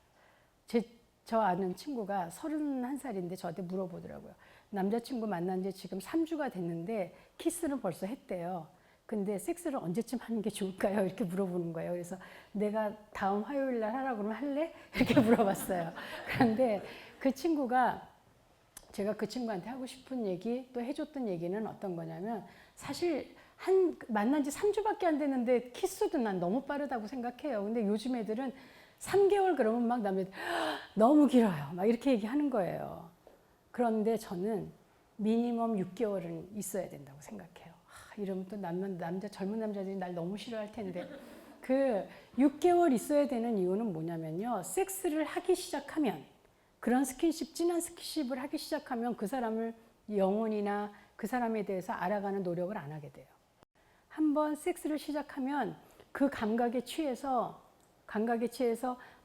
저 아는 친구가 31살인데 저한테 물어보더라고요. 남자친구 만난 지 지금 3주가 됐는데 키스는 벌써 했대요. 근데 섹스를 언제쯤 하는 게 좋을까요? 이렇게 물어보는 거예요. 그래서 내가 다음 화요일 날 하라고 그러면 할래? 이렇게 물어봤어요. 그런데 그 친구가 제가 그 친구한테 하고 싶은 얘기 또 해줬던 얘기는 어떤 거냐면 사실 만난 지 3주밖에 안 됐는데 키스도 난 너무 빠르다고 생각해요. 근데 요즘 애들은 3개월 그러면 막 남자들 너무 길어요. 막 이렇게 얘기하는 거예요. 그런데 저는 미니멈 6개월은 있어야 된다고 생각해요. 이러면 또 젊은 남자들이 날 너무 싫어할 텐데 그 6개월 있어야 되는 이유는 뭐냐면요. 섹스를 하기 시작하면 그런 스킨십, 진한 스킨십을 하기 시작하면 그 사람을 영혼이나 그 사람에 대해서 알아가는 노력을 안 하게 돼요. 한번 섹스를 시작하면 그 감각에 취해서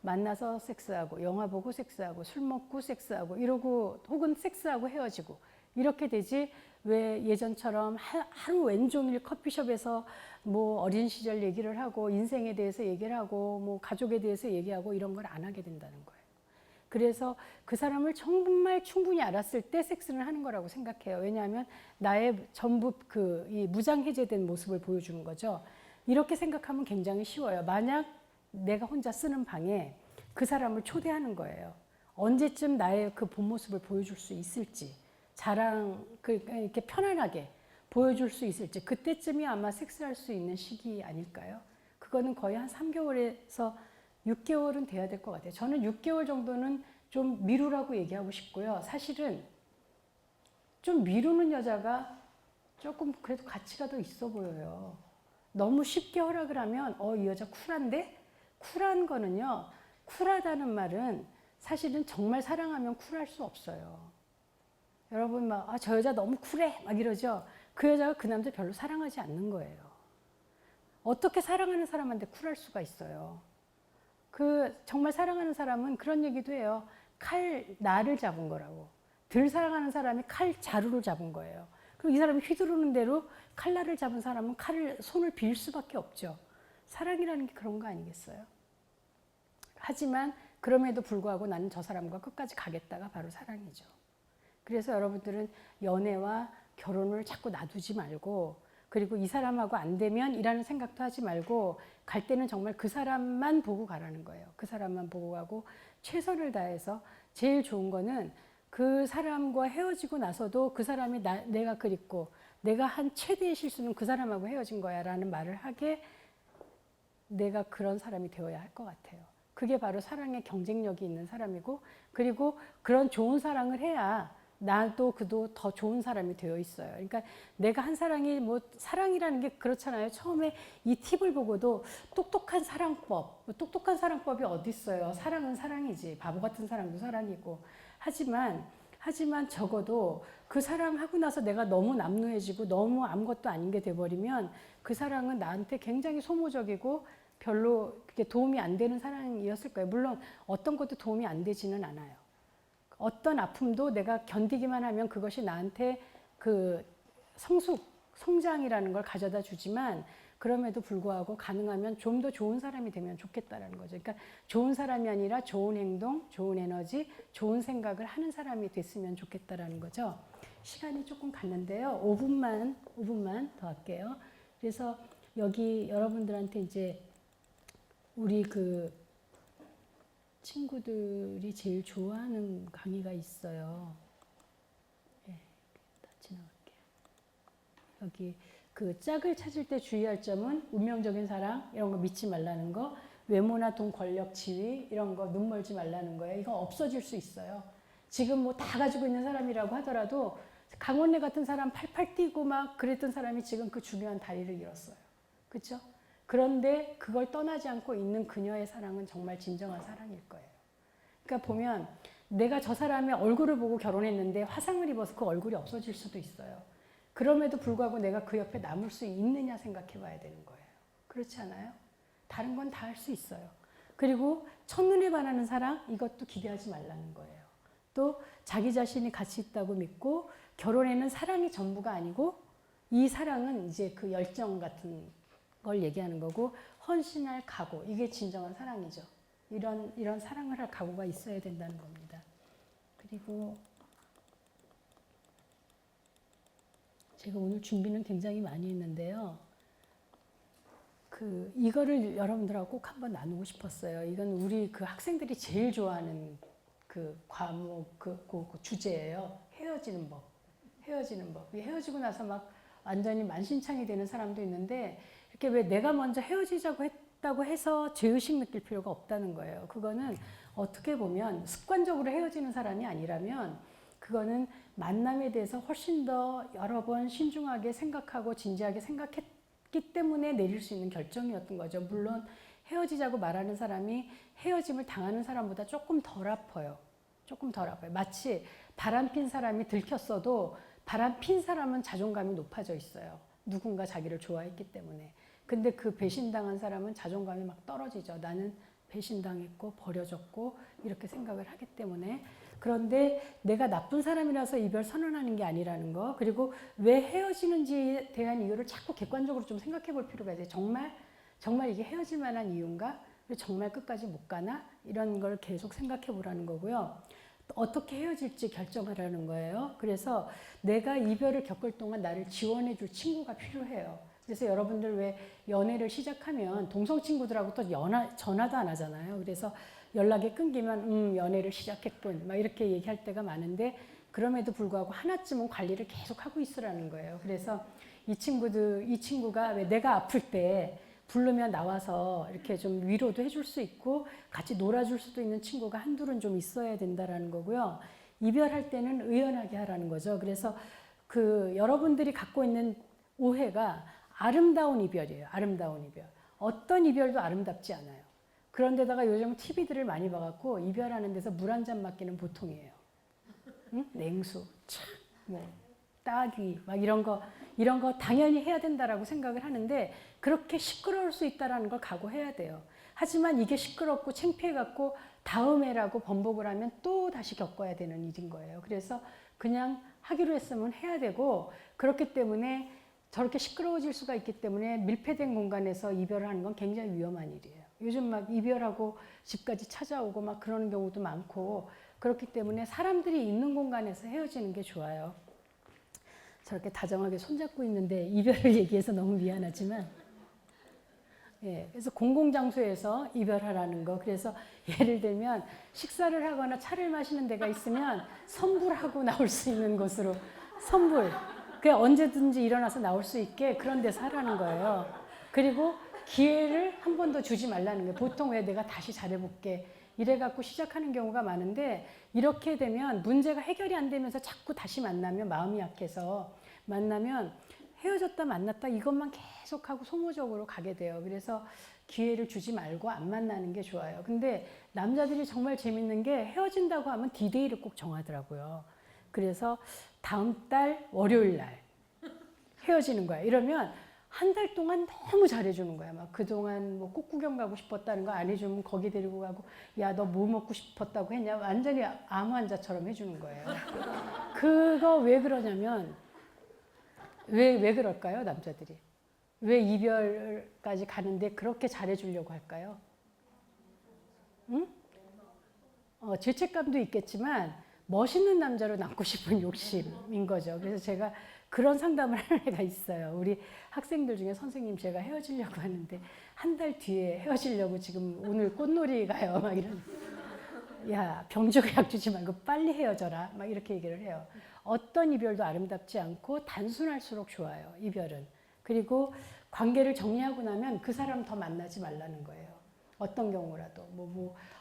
만나서 섹스하고 영화 보고 섹스하고 술 먹고 섹스하고 이러고 혹은 섹스하고 헤어지고 이렇게 되지 왜 예전처럼 하루 왼종일 커피숍에서 뭐 어린 시절 얘기를 하고 인생에 대해서 얘기를 하고 뭐 가족에 대해서 얘기하고 이런 걸 안 하게 된다는 거예요. 그래서 그 사람을 정말 충분히 알았을 때 섹스를 하는 거라고 생각해요. 왜냐하면 나의 전부 이 무장해제된 모습을 보여주는 거죠. 이렇게 생각하면 굉장히 쉬워요. 만약 내가 혼자 쓰는 방에 그 사람을 초대하는 거예요. 언제쯤 나의 그 본 모습을 보여줄 수 있을지, 이렇게 편안하게 보여줄 수 있을지, 그때쯤이 아마 섹스할 수 있는 시기 아닐까요? 그거는 거의 한 3개월에서 6개월은 돼야 될 것 같아요. 저는 6개월 정도는 좀 미루라고 얘기하고 싶고요. 사실은 좀 미루는 여자가 조금 그래도 가치가 더 있어 보여요. 너무 쉽게 허락을 하면 이 여자 쿨한데? 쿨한 거는요. 쿨하다는 말은 사실은 정말 사랑하면 쿨할 수 없어요. 여러분 막 저 여자 너무 쿨해 막 이러죠. 그 여자가 그 남자 별로 사랑하지 않는 거예요. 어떻게 사랑하는 사람한테 쿨할 수가 있어요. 정말 사랑하는 사람은 그런 얘기도 해요. 날을 잡은 거라고. 덜 사랑하는 사람이 자루를 잡은 거예요. 그럼 이 사람이 휘두르는 대로 칼날을 잡은 사람은 손을 빌 수밖에 없죠. 사랑이라는 게 그런 거 아니겠어요? 하지만 그럼에도 불구하고 나는 저 사람과 끝까지 가겠다가 바로 사랑이죠. 그래서 여러분들은 연애와 결혼을 자꾸 놔두지 말고 그리고 이 사람하고 안 되면 이라는 생각도 하지 말고 갈 때는 정말 그 사람만 보고 가라는 거예요. 그 사람만 보고 가고 최선을 다해서 제일 좋은 거는 그 사람과 헤어지고 나서도 그 사람이 내가 그립고 내가 한 최대의 실수는 그 사람하고 헤어진 거야 라는 말을 하게 내가 그런 사람이 되어야 할 것 같아요. 그게 바로 사랑의 경쟁력이 있는 사람이고, 그리고 그런 좋은 사랑을 해야 나도 그도 더 좋은 사람이 되어 있어요. 그러니까 내가 한 사랑이 뭐 사랑이라는 게 그렇잖아요. 처음에 이 팁을 보고도 똑똑한 사랑법, 똑똑한 사랑법이 어디 있어요? 사랑은 사랑이지. 바보 같은 사랑도 사랑이고. 하지만 적어도 그 사랑하고 나서 내가 너무 남루해지고 너무 아무것도 아닌 게 돼버리면 그 사랑은 나한테 굉장히 소모적이고 별로 그게 도움이 안 되는 사랑이었을 거예요. 물론 어떤 것도 도움이 안 되지는 않아요. 어떤 아픔도 내가 견디기만 하면 그것이 나한테 그 성장이라는 걸 가져다 주지만 그럼에도 불구하고 가능하면 좀 더 좋은 사람이 되면 좋겠다라는 거죠. 그러니까 좋은 사람이 아니라 좋은 행동, 좋은 에너지, 좋은 생각을 하는 사람이 됐으면 좋겠다라는 거죠. 시간이 조금 갔는데요. 5분만 더 할게요. 그래서 여기 여러분들한테 이제 우리 그 친구들이 제일 좋아하는 강의가 있어요. 네, 다 지나갈게요. 여기 그 짝을 찾을 때 주의할 점은 운명적인 사랑 이런 거 믿지 말라는 거, 외모나 돈, 권력, 지위 이런 거 눈 멀지 말라는 거예요. 이거 없어질 수 있어요. 지금 뭐 다 가지고 있는 사람이라고 하더라도 강원래 같은 사람 팔팔 뛰고 막 그랬던 사람이 지금 그 중요한 다리를 잃었어요. 그렇죠? 그런데 그걸 떠나지 않고 있는 그녀의 사랑은 정말 진정한 사랑일 거예요. 그러니까 보면 내가 저 사람의 얼굴을 보고 결혼했는데 화상을 입어서 그 얼굴이 없어질 수도 있어요. 그럼에도 불구하고 내가 그 옆에 남을 수 있느냐 생각해 봐야 되는 거예요. 그렇지 않아요? 다른 건 다 할 수 있어요. 그리고 첫눈에 반하는 사랑, 이것도 기대하지 말라는 거예요. 또 자기 자신이 가치 있다고 믿고 결혼에는 사랑이 전부가 아니고 이 사랑은 이제 그 열정 같은 걸 얘기하는 거고 헌신할 각오, 이게 진정한 사랑이죠. 이런 사랑을 할 각오가 있어야 된다는 겁니다. 그리고 제가 오늘 준비는 굉장히 많이 했는데요. 이거를 여러분들하고 꼭 한번 나누고 싶었어요. 이건 우리 그 학생들이 제일 좋아하는 그 과목, 그 주제예요. 헤어지는 법. 헤어지고 나서 막 완전히 만신창이 되는 사람도 있는데, 이렇게 왜 내가 먼저 헤어지자고 했다고 해서 죄의식 느낄 필요가 없다는 거예요. 그거는 어떻게 보면 습관적으로 헤어지는 사람이 아니라면 그거는 만남에 대해서 훨씬 더 여러 번 신중하게 생각하고 진지하게 생각했기 때문에 내릴 수 있는 결정이었던 거죠. 물론 헤어지자고 말하는 사람이 헤어짐을 당하는 사람보다 조금 덜 아파요. 마치 바람핀 사람이 들켰어도 바람핀 사람은 자존감이 높아져 있어요. 누군가 자기를 좋아했기 때문에. 근데 그 배신당한 사람은 자존감이 막 떨어지죠. 나는 배신당했고 버려졌고 이렇게 생각을 하기 때문에. 그런데 내가 나쁜 사람이라서 이별 선언하는 게 아니라는 거, 그리고 왜 헤어지는지에 대한 이유를 자꾸 객관적으로 좀 생각해 볼 필요가 있어요. 정말 이게 헤어질 만한 이유인가? 정말 끝까지 못 가나? 이런 걸 계속 생각해 보라는 거고요. 어떻게 헤어질지 결정하라는 거예요. 그래서 내가 이별을 겪을 동안 나를 지원해 줄 친구가 필요해요. 그래서 여러분들 왜 연애를 시작하면 동성 친구들하고 또 전화도 안 하잖아요. 그래서 연락이 끊기면 연애를 시작했군 막 이렇게 얘기할 때가 많은데, 그럼에도 불구하고 하나쯤은 관리를 계속 하고 있으라는 거예요. 그래서 이 친구가 왜 내가 아플 때 부르면 나와서 이렇게 좀 위로도 해줄 수 있고 같이 놀아줄 수도 있는 친구가 한둘은 좀 있어야 된다라는 거고요. 이별할 때는 의연하게 하라는 거죠. 그래서 여러분들이 갖고 있는 오해가 아름다운 이별이에요. 아름다운 이별. 어떤 이별도 아름답지 않아요. 그런데다가 요즘 TV들을 많이 봐갖고 이별하는 데서 물 한 잔 맞기는 보통이에요. 응? 냉수, 따귀, 막 이런 거 당연히 해야 된다라고 생각을 하는데, 그렇게 시끄러울 수 있다라는 걸 각오해야 돼요. 하지만 이게 시끄럽고 창피해갖고 다음에라고 번복을 하면 또 다시 겪어야 되는 일인 거예요. 그래서 그냥 하기로 했으면 해야 되고, 그렇기 때문에 저렇게 시끄러워질 수가 있기 때문에 밀폐된 공간에서 이별을 하는 건 굉장히 위험한 일이에요. 요즘 막 이별하고 집까지 찾아오고 막 그러는 경우도 많고, 그렇기 때문에 사람들이 있는 공간에서 헤어지는 게 좋아요. 저렇게 다정하게 손잡고 있는데 이별을 얘기해서 너무 미안하지만, 그래서 공공장소에서 이별하라는 거. 그래서 예를 들면 식사를 하거나 차를 마시는 데가 있으면 선불하고 나올 수 있는 곳으로, 선불. 그냥 언제든지 일어나서 나올 수 있게 그런 데서 하라는 거예요. 그리고 기회를 한 번 더 주지 말라는 거예요. 보통 왜 내가 다시 잘해볼게 이래갖고 시작하는 경우가 많은데 이렇게 되면 문제가 해결이 안 되면서 자꾸 다시 만나면 마음이 약해서 만나면 헤어졌다 만났다 이것만 계속하고 소모적으로 가게 돼요. 그래서 기회를 주지 말고 안 만나는 게 좋아요. 근데 남자들이 정말 재밌는 게 헤어진다고 하면 디데이를 꼭 정하더라고요. 그래서 다음 달 월요일 날 헤어지는 거야. 이러면 한 달 동안 너무 잘해주는 거야. 막 그동안 뭐 꽃구경 가고 싶었다는 거 안 해주면 거기 데리고 가고, 야, 너 뭐 먹고 싶었다고 했냐? 완전히 암 환자처럼 해주는 거예요. 그거 왜 그러냐면, 왜 그럴까요, 남자들이? 왜 이별까지 가는데 그렇게 잘해주려고 할까요? 응? 죄책감도 있겠지만, 멋있는 남자로 남고 싶은 욕심인 거죠. 그래서 제가 그런 상담을 하는 애가 있어요. 우리 학생들 중에 선생님 제가 헤어지려고 하는데 한 달 뒤에 헤어지려고 지금 오늘 꽃놀이 가요. 막 이런. 야, 병주고 약 주지 말고 빨리 헤어져라. 막 이렇게 얘기를 해요. 어떤 이별도 아름답지 않고 단순할수록 좋아요. 이별은. 그리고 관계를 정리하고 나면 그 사람 더 만나지 말라는 거예요. 어떤 경우라도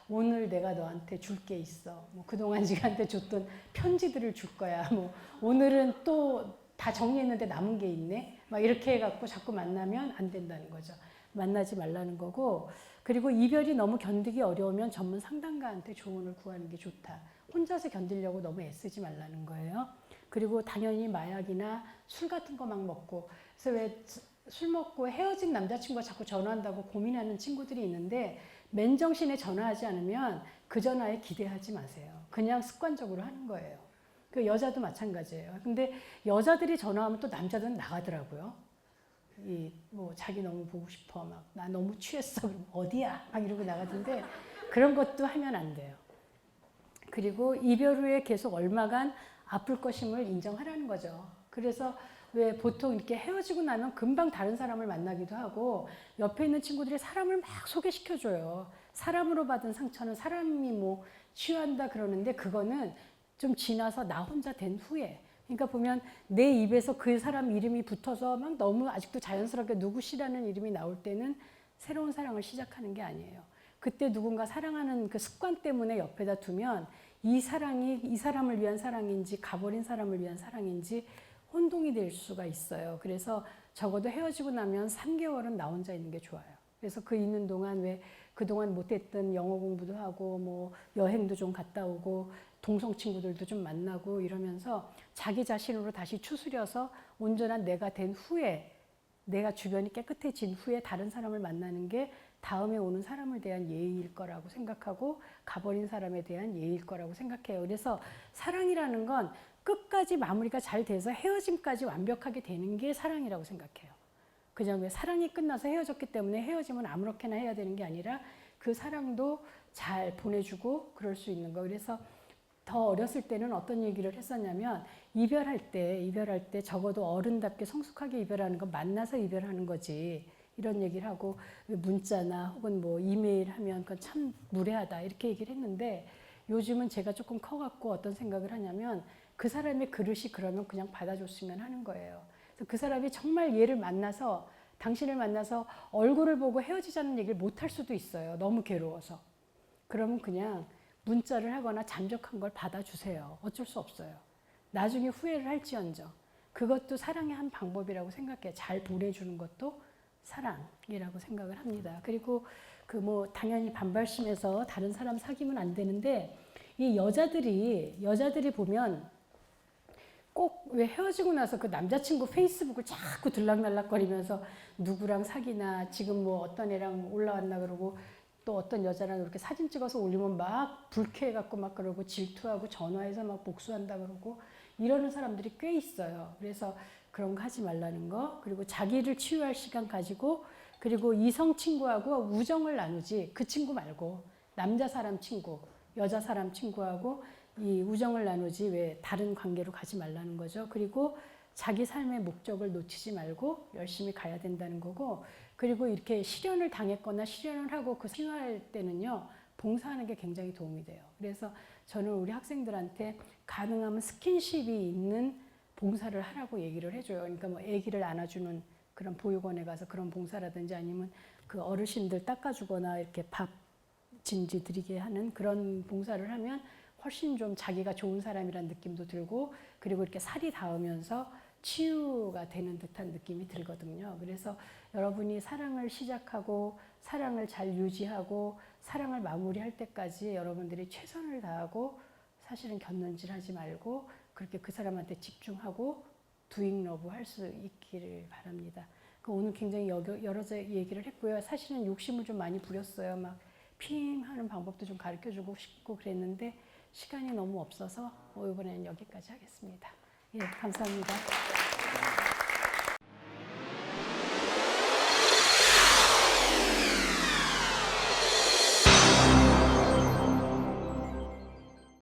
오늘 내가 너한테 줄 게 있어. 그동안 지한테 줬던 편지들을 줄 거야. 오늘은 또 다 정리했는데 남은 게 있네. 막 이렇게 해갖고 자꾸 만나면 안 된다는 거죠. 만나지 말라는 거고. 그리고 이별이 너무 견디기 어려우면 전문 상담가한테 조언을 구하는 게 좋다. 혼자서 견디려고 너무 애쓰지 말라는 거예요. 그리고 당연히 마약이나 술 같은 거 막 먹고. 그래서 왜 술 먹고 헤어진 남자친구가 자꾸 전화한다고 고민하는 친구들이 있는데 맨정신에 전화하지 않으면 그 전화에 기대하지 마세요. 그냥 습관적으로 하는 거예요. 그 여자도 마찬가지예요. 근데 여자들이 전화하면 또 남자들은 나가더라고요. 자기 너무 보고 싶어. 막, 나 너무 취했어. 그럼 어디야? 막 이러고 나가던데 그런 것도 하면 안 돼요. 그리고 이별 후에 계속 얼마간 아플 것임을 인정하라는 거죠. 그래서 왜 보통 이렇게 헤어지고 나면 금방 다른 사람을 만나기도 하고 옆에 있는 친구들이 사람을 막 소개시켜줘요. 사람으로 받은 상처는 사람이 치유한다 그러는데 그거는 좀 지나서 나 혼자 된 후에 그러니까 보면 내 입에서 그 사람 이름이 붙어서 막 너무 아직도 자연스럽게 누구시라는 이름이 나올 때는 새로운 사랑을 시작하는 게 아니에요. 그때 누군가 사랑하는 그 습관 때문에 옆에다 두면 이 사랑이 이 사람을 위한 사랑인지 가버린 사람을 위한 사랑인지 혼동이 될 수가 있어요. 그래서 적어도 헤어지고 나면 3개월은 나 혼자 있는 게 좋아요. 그래서 그 있는 동안 왜 그동안 못했던 영어 공부도 하고 여행도 좀 갔다 오고 동성 친구들도 좀 만나고 이러면서 자기 자신으로 다시 추스려서 온전한 내가 된 후에 내가 주변이 깨끗해진 후에 다른 사람을 만나는 게 다음에 오는 사람을 대한 예의일 거라고 생각하고 가버린 사람에 대한 예의일 거라고 생각해요. 그래서 사랑이라는 건 끝까지 마무리가 잘 돼서 헤어짐까지 완벽하게 되는 게 사랑이라고 생각해요. 그냥 왜 사랑이 끝나서 헤어졌기 때문에 헤어짐은 아무렇게나 해야 되는 게 아니라 그 사랑도 잘 보내주고 그럴 수 있는 거. 그래서 더 어렸을 때는 어떤 얘기를 했었냐면 이별할 때 적어도 어른답게 성숙하게 이별하는 건 만나서 이별하는 거지. 이런 얘기를 하고 문자나 혹은 이메일 하면 그건 참 무례하다 이렇게 얘기를 했는데 요즘은 제가 조금 커갖고 어떤 생각을 하냐면 그 사람의 그릇이 그러면 그냥 받아줬으면 하는 거예요. 그래서 그 사람이 정말 당신을 만나서 얼굴을 보고 헤어지자는 얘기를 못 할 수도 있어요. 너무 괴로워서. 그러면 그냥 문자를 하거나 잠적한 걸 받아주세요. 어쩔 수 없어요. 나중에 후회를 할지언정. 그것도 사랑의 한 방법이라고 생각해요. 잘 보내주는 것도 사랑이라고 생각을 합니다. 그리고 당연히 반발심에서 다른 사람 사귀면 안 되는데 이 여자들이 보면 꼭 왜 헤어지고 나서 그 남자친구 페이스북을 자꾸 들락날락거리면서 누구랑 사귀나 지금 어떤 애랑 올라왔나 그러고 또 어떤 여자랑 이렇게 사진 찍어서 올리면 막 불쾌해갖고 막 그러고 질투하고 전화해서 막 복수한다 그러고 이러는 사람들이 꽤 있어요. 그래서 그런 거 하지 말라는 거. 그리고 자기를 치유할 시간 가지고 그리고 이성 친구하고 우정을 나누지 그 친구 말고 남자 사람 친구, 여자 사람 친구하고 이 우정을 나누지 왜 다른 관계로 가지 말라는 거죠. 그리고 자기 삶의 목적을 놓치지 말고 열심히 가야 된다는 거고 그리고 이렇게 실연을 당했거나 실연을 하고 그 생활 때는요. 봉사하는 게 굉장히 도움이 돼요. 그래서 저는 우리 학생들한테 가능하면 스킨십이 있는 봉사를 하라고 얘기를 해줘요. 그러니까 아기를 안아주는 그런 보육원에 가서 그런 봉사라든지 아니면 그 어르신들 닦아주거나 이렇게 밥 진지 드리게 하는 그런 봉사를 하면 훨씬 좀 자기가 좋은 사람이라는 느낌도 들고 그리고 이렇게 살이 닿으면서 치유가 되는 듯한 느낌이 들거든요. 그래서 여러분이 사랑을 시작하고 사랑을 잘 유지하고 사랑을 마무리할 때까지 여러분들이 최선을 다하고 사실은 곁눈질하지 말고 그렇게 그 사람한테 집중하고 두잉 러브 할 수 있기를 바랍니다. 오늘 굉장히 여러 얘기를 했고요. 사실은 욕심을 좀 많이 부렸어요. 막 피임하는 방법도 좀 가르쳐주고 싶고 그랬는데 시간이 너무 없어서 이번에는 여기까지 하겠습니다. 예, 감사합니다.